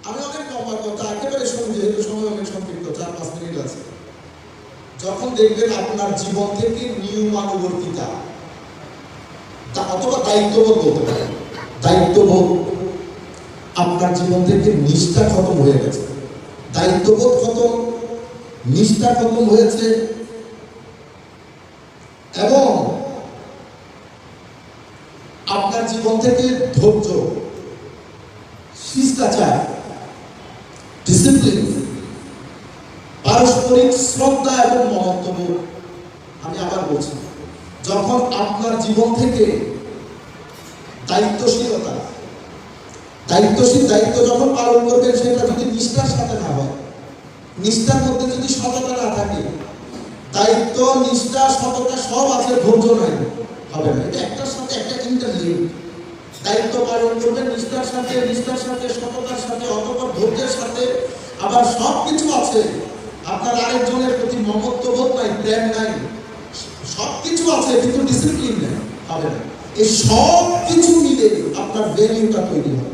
আমি অনেক লম্বা কথা একেবারে শুনি, যেহেতু সময় অনেক সংক্ষিপ্ত, 4-5 মিনিট আছে। যখন দেখবেন আপনার জীবন থেকে নিয়মানুবর্তিতা অথবা দায়িত্ববোধ বলতে পারেন, দায়িত্ববোধ আপনার জীবন থেকে নিষ্ঠা খতম হয়ে গেছে, দায়িত্ববোধ খতম, নিষ্ঠা খতম হয়েছে, এবং আপনার জীবন থেকে ধৈর্য, শিষ্টাচার, ডিসিপ্লিন, পারস্পরিক শ্রদ্ধা এবং মমত্ববোধ, আমি আবার বলছি, যখন আপনার জীবন থেকে দায়িত্বশীলতা, দায়িত্ব যখন পালন করবেন, সেটা যদি নিষ্ঠার সাথে না হয়, নিষ্ঠার মধ্যে যদি সততা না থাকে, দায়িত্ব, নিষ্ঠা, সততা সব আছে, ধৈর্য নাই, হবে না। এটা একটার সাথে একটা ইন্টারলিঙ্ক। দায়িত্ব পালন করবেন নিষ্ঠার সাথে, সততার সাথে, অথবা ধৈর্যের সাথে, আবার সব কিছু আছে। আপনার আরেকজনের প্রতি মমত্ববোধ নাই, প্রেম নাই, সব কিছু আছে, কিন্তু ডিসিপ্লিন নেই, হবে না। এই সব কিছু মিলে আপনার ভ্যালুটা তৈরি হয়।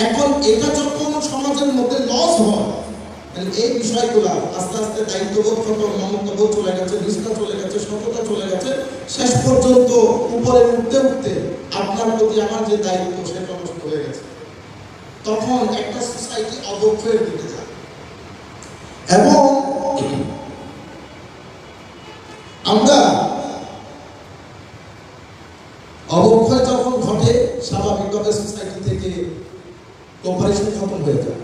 এখন এটা যখন সমাজের মধ্যে লস হয়, এই বিষয়গুলো আস্তে আস্তে দায়িত্ববোধ খতম, মমত্ববোধ চলে গেছে, নিষ্ঠা চলে গেছে, সততা চলে গেছে, শেষ পর্যন্ত উপরে উঠতে উঠতে আপনার প্রতি আমার যে দায়িত্ব সেটা নষ্ট হয়ে গেছে। তখন একটা সোসাইটি অবক্ষয়ের দিকে যায়। এবং আমরা অবক্ষয় যখন ঘটে, স্বাভাবিকভাবে সোসাইটি থেকে কোঅপারেশন খতম হয়ে যায়।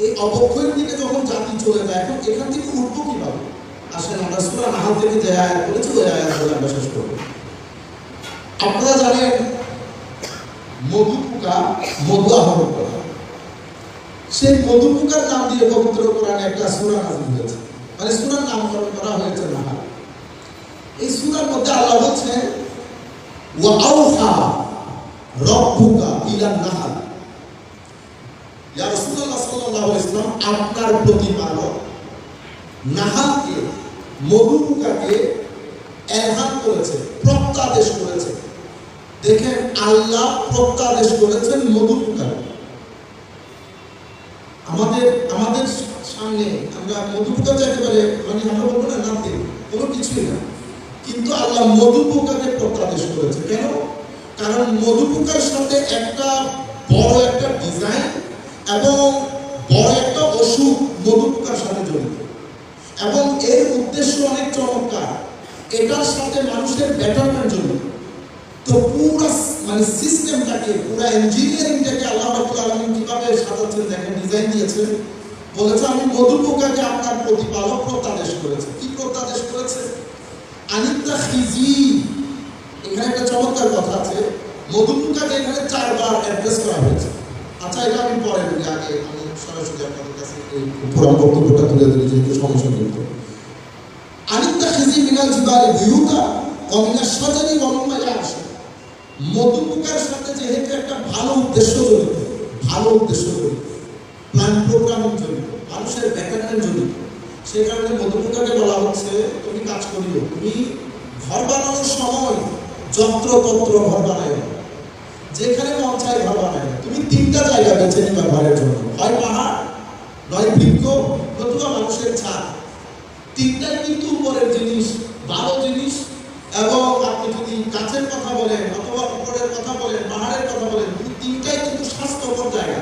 এই অবক্ষয়ের দিকে যখন জাতি চলে যায়, এখন এখান থেকে উঠবো কিভাবে? আসলে আমরা সূরা নাহল থেকে যে আয়াত বলেছি, ওই আয়াত বলে আমরা শেষ করব। আপনারা জানেন মধু পোকা মধু আহরণ করা, সেই মধু পোকার নাম দিয়ে পবিত্র কোরআনে একটা সূরা নাযিল হয়েছে, মানে সূরার নামকরণ করা হয়েছে নাহল। এই সূরার মধ্যে আল্লাহ বলছেন ওয়া আওহা রাব্বুকা ইলা নাহল, ইয়া রাসূলুল্লাহ সাল্লাল্লাহু আলাইহি ওয়াসাল্লাম, আপনার প্রতিপালক নাহলকে, মধু পোকাকে এলহাম করেছে, প্রত্যাদেশ করেছে। দেখেন, আল্লাহ প্রত্যাদেশ করেছেন মধু পোকাকে। আমাদের সামনে আমরা মধু পোকাকে একেবারে, মানে আমরা বলবো না নাতে, কোনো কিছুই না, কিন্তু আল্লাহ মধু পোকাকে প্রত্যাদেশ করেছে। কেন? কারণ মধু পোকার সাথে একটা বড় একটা ডিজাইন এবং বড় একটা অসুখ মধু পোকার সাথে জড়িত, এবং এর উদ্দেশ্য অনেক চমৎকার। এটার সাথে মানুষের বেটারমেন্ট জড়িত। তো পুরো মানে সিস্টেমটাকে, পুরো ইঞ্জিনিয়ারিংটাকে আল্লাহ রাব্বুল আলামিন কিভাবে সাজাচ্ছেন দেখেন, ডিজাইন দিয়েছেন। বলেছে আমি মধু পোকাকে আপনার প্রতিপালক প্রত্যাদেশ করেছে। কি প্রত্যাদেশ করেছে? আনিতা খিজি। এখানে একটা চমৎকার কথা আছে, মধু পোকাকে এখানে 4 বার অ্যাড্রেস করা হয়েছে। আচ্ছা, এটা আমি পরে বলি, আগে আমি সরাসরি আপনাদের কাছে এই পুরো বক্তব্যটা তুলে ধরি যেহেতু সমস্যা কিন্তু। আনিতা খিজি মিনাল জিবালি বিউতা ওয়া মিনাশ শাজারি ওয়া মিম্মা ইয়াশা। মধু পোকার সাথে যেহেতু একটা ভালো উদ্দেশ্য জড়িত, ভালো উদ্দেশ্য জড়িত, প্ল্যান প্রোগ্রামিং জড়িত, মানুষের ব্যাকগ্রাউন্ড জড়িত, সেই কারণে মধু পোকাকে বলা হচ্ছে তুমি কাজ করিও, তুমি ঘর বানানোর সময় যত্রতত্র ঘর বানায় না, যেখানে মন চায় ঘর বানায় না। তুমি 3টা জায়গা বেছে নিবা ঘরের জন্য, হয় পাহাড়, নয় বৃক্ষ, নতুবা মানুষের ছাদ। 3টাই কিন্তু উপরের জিনিস, ভালো জিনিস। এবং আপনি যদি গাছের কথা বলেন অথবা উপরের কথা বলেন, পাহাড়ের কথা বলেন, 3টাই কিন্তু স্বাস্থ্যকর জায়গা,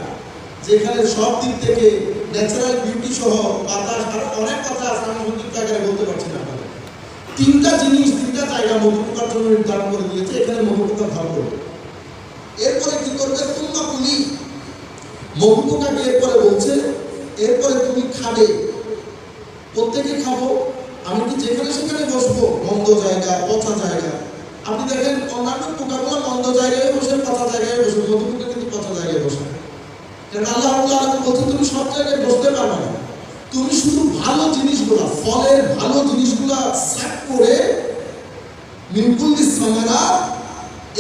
যেখানে সব দিক থেকে ন্যাচারাল বিউটি সহ বাতাস, আরো অনেক কথা আছে, আমি সঠিক আকারে বলতে পারছি না আপনাদের। 3টা জিনিস, 3টা জায়গা মধু পোকার জন্য নির্ধারণ করে দিয়েছে, এখানে মধু পোকা ভালো করবে। এরপরে কি করবে? তুম্মা কুলি। মধু পোকাকে এরপরে বলছে এরপরে তুমি খাবে। প্রত্যেকে খাবো। আমি কি যেখানে সেখানে বসবো? মন্দ জায়গা, পচা জায়গা। আপনি দেখেন অন্যান্য পোকাগুলো মন্দ জায়গায় বসে, পচা জায়গায় বসে, মধু পোকা কিন্তু পচা জায়গায় বসে। কারণ আল্লাহ রাব্বুল আলামিন বলছে তুমি সব জায়গায় বসতে পারবে না, তুমি শুধু ভালো জিনিসগুলো, ফলের ভালো জিনিসগুলো সাক করে মিনকুল্লিস সামারা।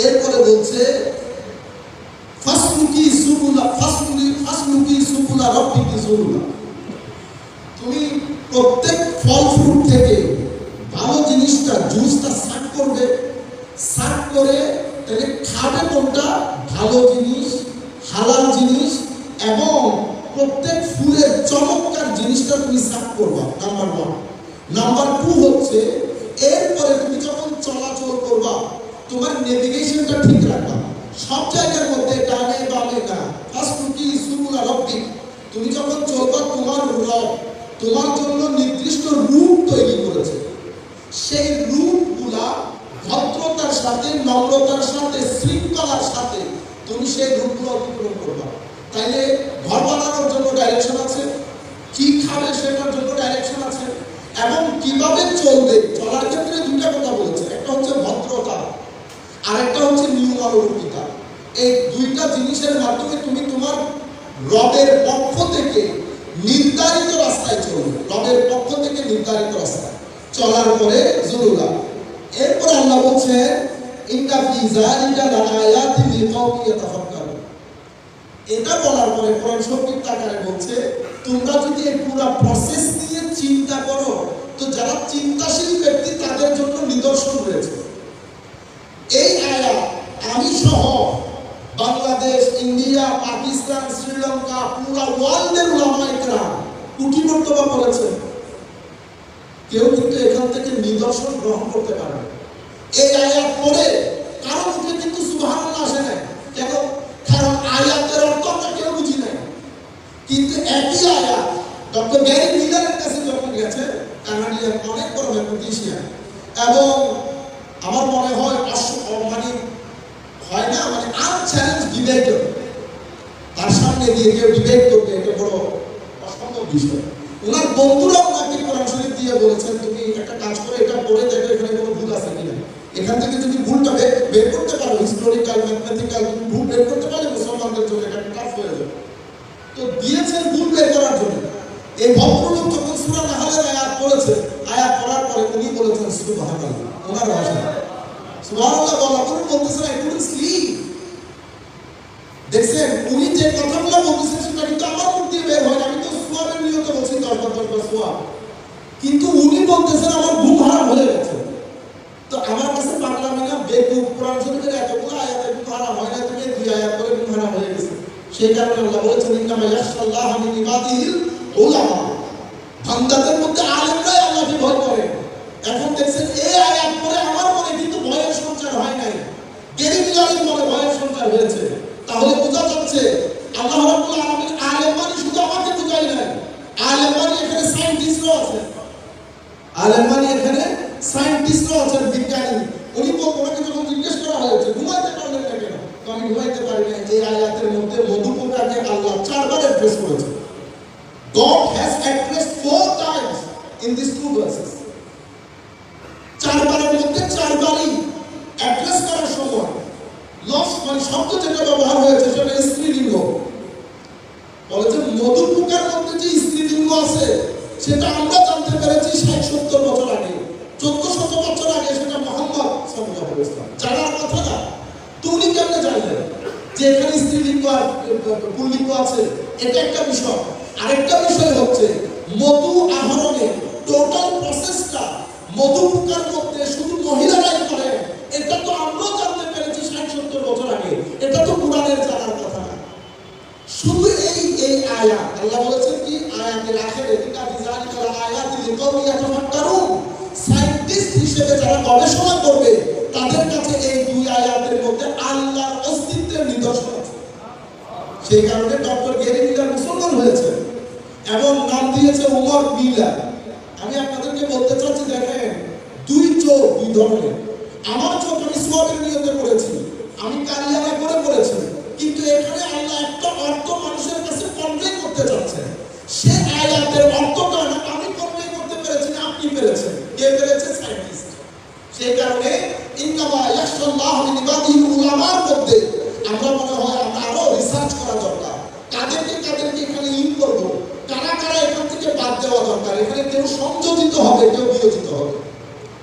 এরপরে বলছে ফাসলুকি সুবুলা রাব্বিকি যুলুলা। তুমি প্রত্যেক ফল ফ্রুট থেকে ভালো জিনিসটা, জুসটা সাক করবে, সাক করে তাহলে খাবে কোনটা? ভালো জিনিস, হালাল জিনিস, এবং প্রত্যেক ফুলের চমৎকার জিনিসটা তুমি সাক করবা। নাম্বার 1। নাম্বার 2 হচ্ছে এরপরে তুমি যখন চলাচল করবা তোমার নেভিগেশনটা ঠিক রাখবা, সব জায়গার মধ্যে ডানে বামে না। ফাসলুকি সুবুলা রাব্বিক। তুমি যখন চলবা, তোমার রব তোমার জন্য নির্দিষ্ট রূট তৈরি করেছে, সেই রূপগুলা ভদ্রতার সাথে, নম্রতার সাথে, শৃঙ্খলার সাথে তুমি সেই রূপগুলো অতিক্রম করবা। তাইলে ঘর বানানোর জন্য ডাইরেকশন আছে, কি খাবে সেটার জন্য ডাইরেকশন আছে, এবং কিভাবে চলবে, চলার ক্ষেত্রে 2টা কথা বলেছে। একটা হচ্ছে ভদ্রতা, আর একটা হচ্ছে নিয়মানুবর্তিতা। এই 2টা জিনিসের মাধ্যমে তুমি তোমার রবের পক্ষ থেকে নির্ধারিত রাস্তায় চলবে, রবের পক্ষ থেকে নির্ধারিত রাস্তায় চলার পরে যুলুলা। এরপর আল্লাহ বলছেন ইন্না ফি যালিকা লাআয়াতিন লিকাওমিন ইয়াতাফাক্কারুন। এটা বলার পরে কোরআন সংক্ষিপ্ত আকারে বলছে তোমরা যদি এই পুরো প্রসেস নিয়ে চিন্তা করো, তো যারা চিন্তাশীল ব্যক্তি তাদের জন্য নিদর্শন রয়েছে। এই আয়াত আমি সহ বাংলাদেশ, ইন্ডিয়া, পাকিস্তান, শ্রীলঙ্কা, পুরো ওয়ার্ল্ডের উলামায়ে কেরাম কুটিবর্তবা বলেছেন, কেউ কিন্তু এখান থেকে নিদর্শন গ্রহণ করতে পারে না। এই আয়াত পড়ে কারো মুখে কিন্তু সুবহানাল্লাহ আসে না। কেন? কারণ আয়াতের অর্থ আমরা কেউ বুঝি নাই। কিন্তু একই আয়াত ডক্টর গ্যারি মিলারের কাছে যখন গেছে, কানাডিয়ান অনেক বড় ম্যাথমেটিশিয়ান, এবং আমার মনে হয় মানে হয় না, মানে আনচ্যালেঞ্জ ডিবেটর, তার সামনে দিয়ে কেউ ডিবেট করবে, এটা বড় অসম্ভব বিষয়। ওনার বন্ধুরা ওনাকে কোরআন শরীফ দিয়ে বলেছেন তুমি একটা কাজ করে এটা পড়ে দেখো এখানে কোনো ভুল আছে কিনা। এখান থেকে যদি ভুলটা বের করতে পারো, হিস্টোরিক্যাল, ম্যাথমেটিক্যাল ভুল বের করতে পারলে মুসলমানদের জন্য এটা টাফ হয়ে যাবে। তো দিয়েছেন ভুল বের করার জন্য। এই ভদ্রলোক যখন সূরা নাহলের আয়াত পড়েছে, আয়াত পড়ার পরে উনি বলেছেন সুবহানাল্লাহ। ওনার ভাষা সুবহানাল্লাহ বলা করে বলতেছেন আই কুডন্ট স্লিপ। দেখছেন উনি যে কথাগুলো বলতেছেন সেটা কিন্তু আমার মুখ দিয়ে বের হয় না। আমি তো সোয়াবের নিয়তে বলছি 10 বার সোয়াব, কিন্তু উনি বলতেছেন আমার ঘুম হারাম হয়ে গেছে। তো আমার কাছে পাগলামি না? বেকুব, কোরআন শরীফের এতগুলো আয়াতে ঘুম হারাম হয় না, তুমি 2 আয়াত করে ঘুম হারাম হয়ে গেছে। সেই কারণে আল্লাহ বলেছেন ইন্নামা ইয়াখশাল্লাহ মিন ইবাদিহিল উলামা। বান্দাদের মধ্যে আলেমরাই আল্লাহকে ভয় করে। এখন দেখছেন এই আয়াত পড়ে আমার মনে কিন্তু ভয়ের সঞ্চার হয় নাই। গ্যারি মিলারের হয়েছে। তাহলে বোঝা যাচ্ছে আল্লাহ রাব্বুল আলামিন আলেম মানে শুধু আমাকে বুঝাই নাই, আলেম মানে এখানে সায়েন্টিস্টও আছে, আলেম মানে এখানে সায়েন্টিস্টও আছেন, বিজ্ঞানী। উনি ওনাকে যখন জিজ্ঞেস করা হয়েছে ঘুমাইতে পারলেন না কেন, তো আমি ঘুমাইতে পারি না, এই আয়াতের মধ্যে মধুপোকাকে আল্লাহ 4 বার অ্যাড্রেস করেছে। God has addressed 4 times in these 2 verses. 4 বারের মধ্যে 4 বারই অ্যাড্রেস করার সময় লস মানে শব্দ যেটা ব্যবহার হয়েছে সেটা স্ত্রীলিঙ্গ। বলেছে মধুপোকার মধ্যে যে স্ত্রীলিঙ্গ আছে সেটা আমরা জানতে পেরেছি 60-70 বছর আগে, 1400 বছর আগে সেটা মুহাম্মদ সাল্লাল্লাহু আলাইহি ওয়াসাল্লাম জানার কথা না। তো উনি কেমনে জানলেন যে এখানে স্ত্রীলিঙ্গ আর পুল্লিঙ্গ আছে? এটা একটা বিষয়। আরেকটা বিষয় হচ্ছে মধু আহরণের টোটাল প্রসেসটা মধুপোকার মধ্যে শুধু মহিলারাই করে, এটা তো আমরাও জানতে পেরেছি 60-70 বছর আগে। এটা তো কোরআনের জানার কথা না। শুধু এই আয়াত আল্লাহ বলেছেন কি আয়াতের আখেরে এটা বিজালিকা আয়াতি লিকাওমি ইয়াতাফাক্কারুন, সায়েন্টিস্ট হিসেবে যারা গবেষণা করবে তাদের কাছে এই 2 আয়াতের মধ্যে আল্লাহর অস্তিত্বের নিদর্শন আছে। সেই কারণে ডক্টর গেরি মিলার মুসলমান হয়েছে এবং নাম দিয়েছে ওমর মিলার। আমি আপনাদেরকে বলতে চাচ্ছি দেখেন 2 চোখ 2 ধরনের। আমার চোখ আমি সওয়াবের নিয়তে করেছি, আমি কারিয়ানা করে করেছি, কিন্তু এখানে আল্লাহ একটা অর্থ মানুষের কাছে কনভে করতে চাচ্ছে। সে আয়াতের অর্থটা না আমি কনভে করতে পেরেছি না আপনি পেরেছেন, কে পেরেছে? সায়েন্টিস্ট। সেই কারণে ইন্নামা ইয়াখশাল্লাহু মিন ইবাদিহি উলামার মধ্যে আমরা মনে হয় আমরা আরো রিসার্চ করা দরকার। কাদেরকে এখানে ইন করব, কারা কারা এখান থেকে বাদ দেওয়া দরকার, এখানে কেউ সংযোজিত হবে কেউ বিয়োজিত হবে।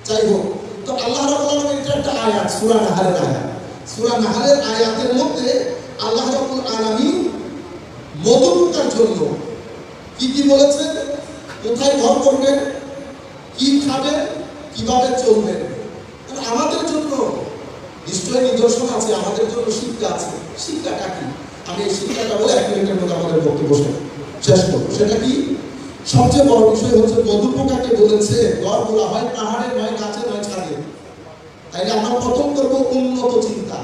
যাই হোক, তো আল্লাহ রাব্বুল আলামিন এটা একটা আয়াত, সূরা নাহলের আয়াত। সূরা নাহলের আয়াতের মধ্যে আল্লাহ রাব্বুল আলামিন মধুপোকার জন্য কি কি বলেছেন, কোথায় ঘর করবেন, কি খাবেন, কিভাবে চলবেন। আমাদের জন্য নিশ্চয়ই নিদর্শন আছে, আমাদের জন্য শিক্ষা আছে। শিক্ষাটা কি? আমি এই শিক্ষাটা বলে 1 মিনিটের মধ্যে আমাদের বক্তব্য শেষ করব। সেটা কি? সবচেয়ে বড় বিষয় হচ্ছে মধুপোকাকে বলেছে ঘর বলা হয় পাহাড়ে নয় গাছে নয় ছাদে। তাইলে আমরা প্রথম করবো উন্নত চিন্তা।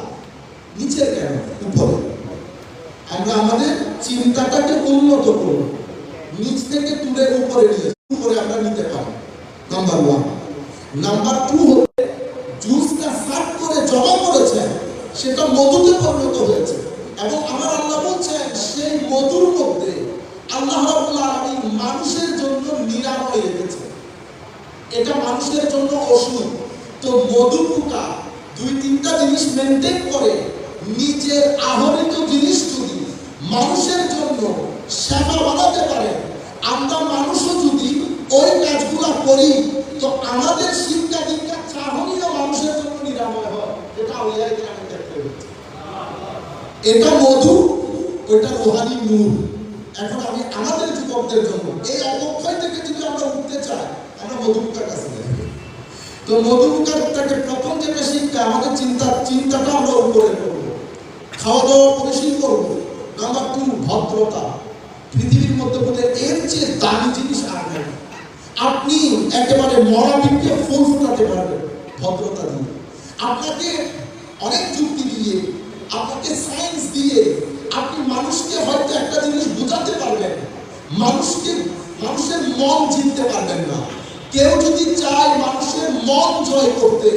নিচে কেন, উপরে। আমরা আমাদের চিন্তাটাকে উন্নত করব, নিচ থেকে তুলে উপরে নিয়ে উপরে আমরা নিতে পারি। নাম্বার 1। নাম্বার 2 হচ্ছে জুসটা সাফ করে জমা করেছে সেটা মধুতে পরিণত হয়েছে এবং আমার আল্লাহ বলছেন সেই মধুর মধ্যে আল্লাহ রাব্বুল আলামিন মানুষের জন্য নিরাময় রেখেছে। এটা মানুষের জন্য ওষুধ। তো মধুপোকা 2-3টা জিনিস মেনটেন করে নিজের আহরিত জিনিস যদি মানুষের জন্য সেবা বানাতে পারে, আমরা মানুষও যদি ওই কাজগুলো করি তো আমাদের শিক্ষা দীক্ষা চাহনীয় মানুষের জন্য নিরাময় হয়। এটা আউলিয়ায়ে কেরামের দেখতে হচ্ছে। এটা মধু, ওইটা রুহানি নূর। এখন আমি আমাদের যুবকদের জন্য এই অবক্ষয় থেকে যদি আমরা উঠতে চাই আমরা মধুপোকার কাছে যাই। তো মধুপোকারটাকে প্রথম যেটা শিক্ষা, আমাদের চিন্তাটা আমরা উপরে করবো, খাওয়া দাওয়া পরিশীল করবো। নাম্বার 2 ভদ্রতা। পৃথিবীর মধ্যে বোধ এর চেয়ে দামি জিনিস আর নেই। আপনি একেবারে মরা বৃক্ষে ফুল ফুটাতে পারবেন ভদ্রতা দিয়ে। আপনাকে অনেক যুক্তি দিয়ে, আপনাকে সায়েন্স দিয়ে আপনি মানুষকে হয়তো একটা জিনিস বোঝাতে পারবেন, মানুষের মন জিততে পারবেন না। কেউ যদি চায় মানুষের মন জয় করতে,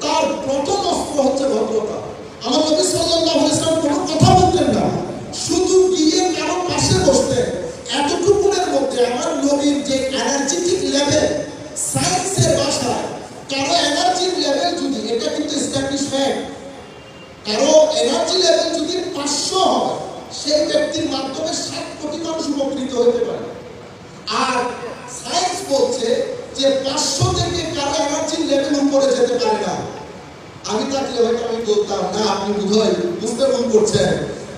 তার প্রথম অস্ত্র হচ্ছে ভদ্রতা। আমার নবী সাল্লাল্লাহু আলাইহি ওয়াসাল্লাম কোনো কথা বলতেন না, শুধু গিয়ে কারো পাশে বসতেন। এতটুকুনের মধ্যে আমার নবীর যে এনার্জেটিক লেভেল, সায়েন্সের ভাষায় কারো এনার্জি লেভেল যদি, এটা কিন্তু এস্টাবলিশ ফ্যাক্ট, কারো এনার্জি লেভেল যদি 500 হয় সেই ব্যক্তির মাধ্যমে 7 কোটি মানুষ উপকৃত হতে পারে। আর সায়েন্স বলছে যে 500 থেকে কারো এনার্জি লেভেল উপরে যেতে পারে না। আমি থাকলে হয়তো আমি বলতাম না, আপনি বোধহয় বুঝতে ভুল করছেন।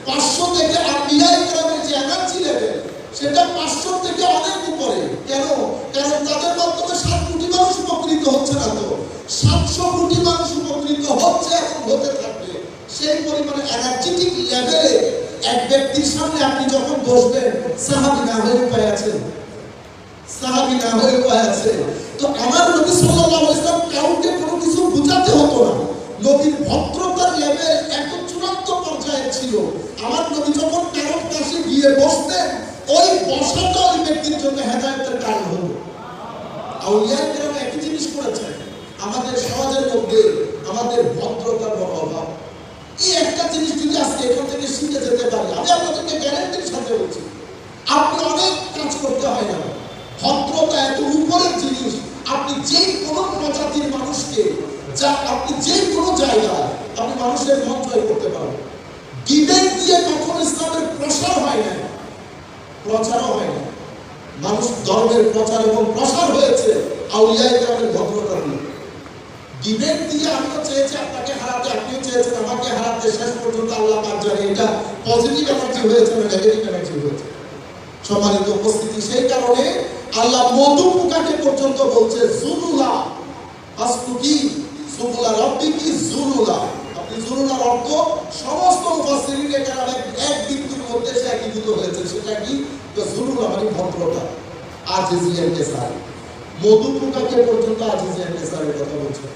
500 থেকে আম্বিয়ায়ে কেরামের যে এনার্জি লেভেল সেটা 500 থেকে অনেক উপরে। কেন? কারণ তাদের মাধ্যমে 7 কোটি মানুষ উপকৃত হচ্ছে না, তো 700 কোটি মানুষ উপকৃত হচ্ছে এবং হতে থাকবে। সেই পরিমাণে এনার্জেটিক লেভেলে এক ব্যক্তির সামনে আপনি যখন বসবেন, সাহাবী না হয়ে উপায় আছে, সাহাবী না হয়ে উপায় আছে। তো আমার নবী সাল্লাল্লাহু আলাইহি ওয়াসাল্লাম কাউকে কোনো কিছু বোঝাতে হতো না। নবীর ভদ্রতার লেভেল এত চূড়ান্ত পর্যায়ে যে বসতেন, ওই বসাটা ওই ব্যক্তির জন্য হেদায়েতের কারণ হলো। আউলিয়া কেরাম একই জিনিস করেছেন। আমাদের সমাজের মধ্যে আমাদের ভদ্রতার বড় অভাব। এই একটা জিনিস যদি আজকে এখান থেকে শিখে যেতে পারি, আমি আপনাদেরকে গ্যারান্টির সাথে বলছি, আপনি অনেক কাজ করতে হয় না। ভদ্রতা এত উপরের জিনিস। আপনি যে কোনো প্রজাতির মানুষকে, যা আপনি যে কোনো জায়গায় আপনি মানুষের মন জয় করতে পারবেন। ডিবেট দিয়ে কখনো ইসলামের প্রসার হয় না, প্রচারও হয় না। মানুষ ধর্মের প্রচার এবং প্রসার হয়েছে আউলিয়া কেরামের ভদ্রতা দিয়ে। ডিবেট দিয়ে আমি তো চেয়েছি আপনাকে হারাতে, আপনিও চেয়েছেন আমাকে হারাতে, শেষ পর্যন্ত আল্লাহ পাক জানে এটা পজিটিভ এনার্জি হয়েছে না নেগেটিভ এনার্জি হয়েছে। সম্মানিত উপস্থিতি, সেই কারণে আল্লাহ মধু পোকাকে পর্যন্ত বলছে জুলুলা আস্তুকি সুবুলা রাব্বিকি জুলুলা। আপনি জুলুলার অর্থ সমস্ত মুফাসসিরিন কেরাম এক বিন্দুর মধ্যে সে একীভূত হয়েছে। সেটা কি? তো জুলুলা মানে ভদ্রতা, আজিজিয়ান কেসার। মধু পোকাকে পর্যন্ত আজিজিয়ান কেসারের কথা বলছে।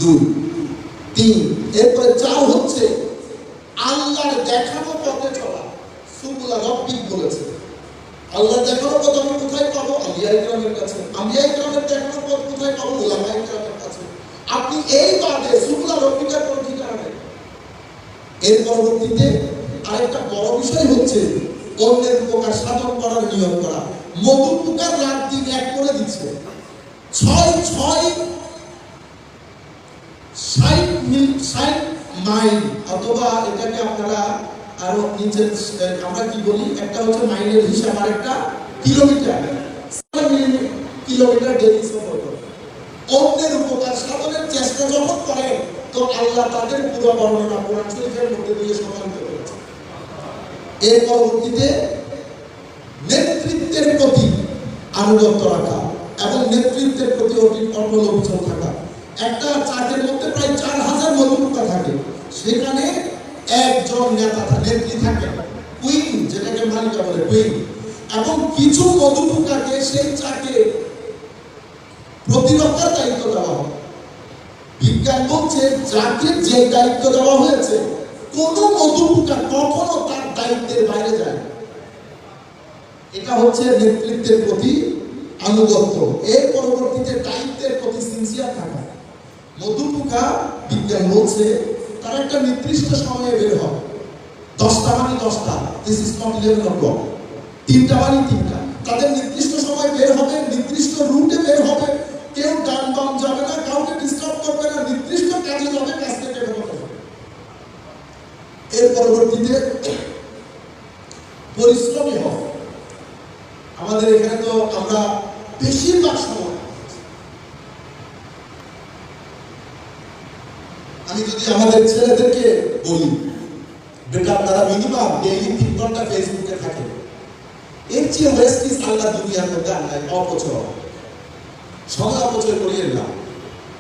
2 3 এরপরে 4 হচ্ছে আল্লাহর দেখানো পথে চলা। সুবুলা রাব্বিক বলেছে। আল্লাহ দেখানো পথ আমি কোথায় পাবো? আউলিয়া কেরামের কাছে। আউলিয়া কেরামের দেখানো পথ কোথায় পাবো? উলামা কেরামের কাছে। আপনি এই বাদে সুবুলা রাব্বিকের কোন ঠিকানা নেই। এর পরবর্তীতে আরেকটা বড় বিষয় হচ্ছে অন্যের উপকার সাধন করার নিয়ম করা। মধু পোকার রাত দিন এক করে দিচ্ছে। 60 মাইল, অথবা এটাকে আপনারা আরো নিচে আমরা কি বলি, একটা হচ্ছে মাইলের হিসাব, আর একটা কিলোমিটার। কিলোমিটার ডেইলি সফর করে অন্যের উপকার সাধনের চেষ্টা যখন করে, তো আল্লাহ তাদের পুরো বর্ণনা কোরআন শরীফের মধ্যে দিয়ে সম্মানিত করেছে। এর পরবর্তীতে নেতৃত্বের প্রতি আনুগত্য রাখা এবং নেতৃত্বের প্রতি অটল থাকা। একটা চার্টের মধ্যে প্রায় 4000 মধু পোকা থাকে, সেখানে একজন নেতা নেত্রী থাকে, কুইন, যেটাকে মালিকা বলে কুইন, এবং কিছু মধু পোকাকে সেই চাকে প্রতিরক্ষার দায়িত্ব দেওয়া হয়। বিজ্ঞান বলছে যাকে যে দায়িত্ব দেওয়া হয়েছে, কোন মধু পোকা কখনো তার দায়িত্বের বাইরে যায় না। এটা হচ্ছে নেতৃত্বের প্রতি আনুগত্য। এর পরবর্তীতে দায়িত্বের প্রতি সিনসিয়ার থাকা। মধু পোকা বিজ্ঞান বলছে তারা একটা নির্দিষ্ট সময়ে বের হবে। 10টা মানে 10টা, দিস ইজ নট 11 o'clock। 3টা মানে 3টা। তাদের নির্দিষ্ট সময় বের হবে, নির্দিষ্ট রুটে বের হবে, কেউ ডান বাম যাবে না, কাউকে ডিস্টার্ব করবে না, নির্দিষ্ট কাজে যাবে, কাজ থেকে বের হবে। এর পরবর্তীতে পরিশ্রমী হবে। আমাদের এখানে তো আমরা বেশিরভাগ সময়, আমি যদি আমাদের ছেলেদেরকে বলি, বেটা আপনারা মিনিমাম ডেইলি 3 ঘন্টা ফেসবুকে থাকে, এর চেয়ে ওয়েস্টিজ আল্লাহ দুনিয়ার মধ্যে আল্লাহ অপচয়, সময় অপচয় করিয়ে না।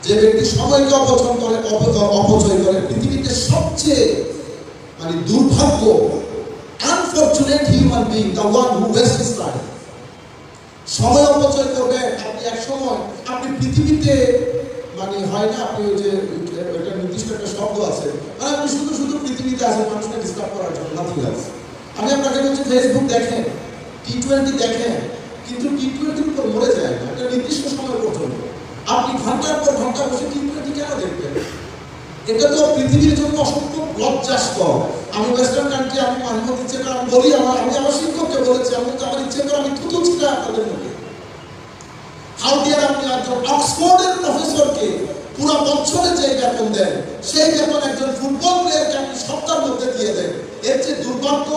যে ব্যক্তি সময়কে অপচয় করে পৃথিবীতে সবচেয়ে মানে দুর্ভাগ্য, unfortunate human being, the one who West his time. সময় অপচয় করবে আপনি। এক সময় আপনি পৃথিবীতে মানে হয় না, আপনি ওই যে একটা নির্দিষ্ট একটা শব্দ আছে, মানে আপনি শুধু শুধু পৃথিবীতে আছেন মানুষকে ডিস্টার্ব করার জন্য, নাথিং এলস। আমি আপনাকে বলছি ফেসবুক দেখেন, টি20 দেখেন, কিন্তু টি20 উপর মরে যায় না একটা নির্দিষ্ট সময় পর্যন্ত। আপনি ঘন্টার পর ঘন্টা বসে টি20 কেন দেখবেন? এটা তো পৃথিবীর জন্য অসংখ্য লজ্জাস্কর। আমি ওয়েস্টার্ন কান্ট্রি, আমি মাঝে মধ্যে ইচ্ছে করে আমি বলি, আমি আমার শিক্ষককে বলেছি, আমি তো আমার ইচ্ছে করে আমি থুতু ছিটা আপনাদের মধ্যে। হাউ ডিয়ার আপনি একজন অক্সফোর্ডের প্রফেসরকে পুরো বছরে যে বেতন দেন, সেই বেতন একজন ফুটবল প্লেয়ারকে আপনি সপ্তাহের মধ্যে দিয়ে দেন। এর চেয়ে দুর্ভাগ্য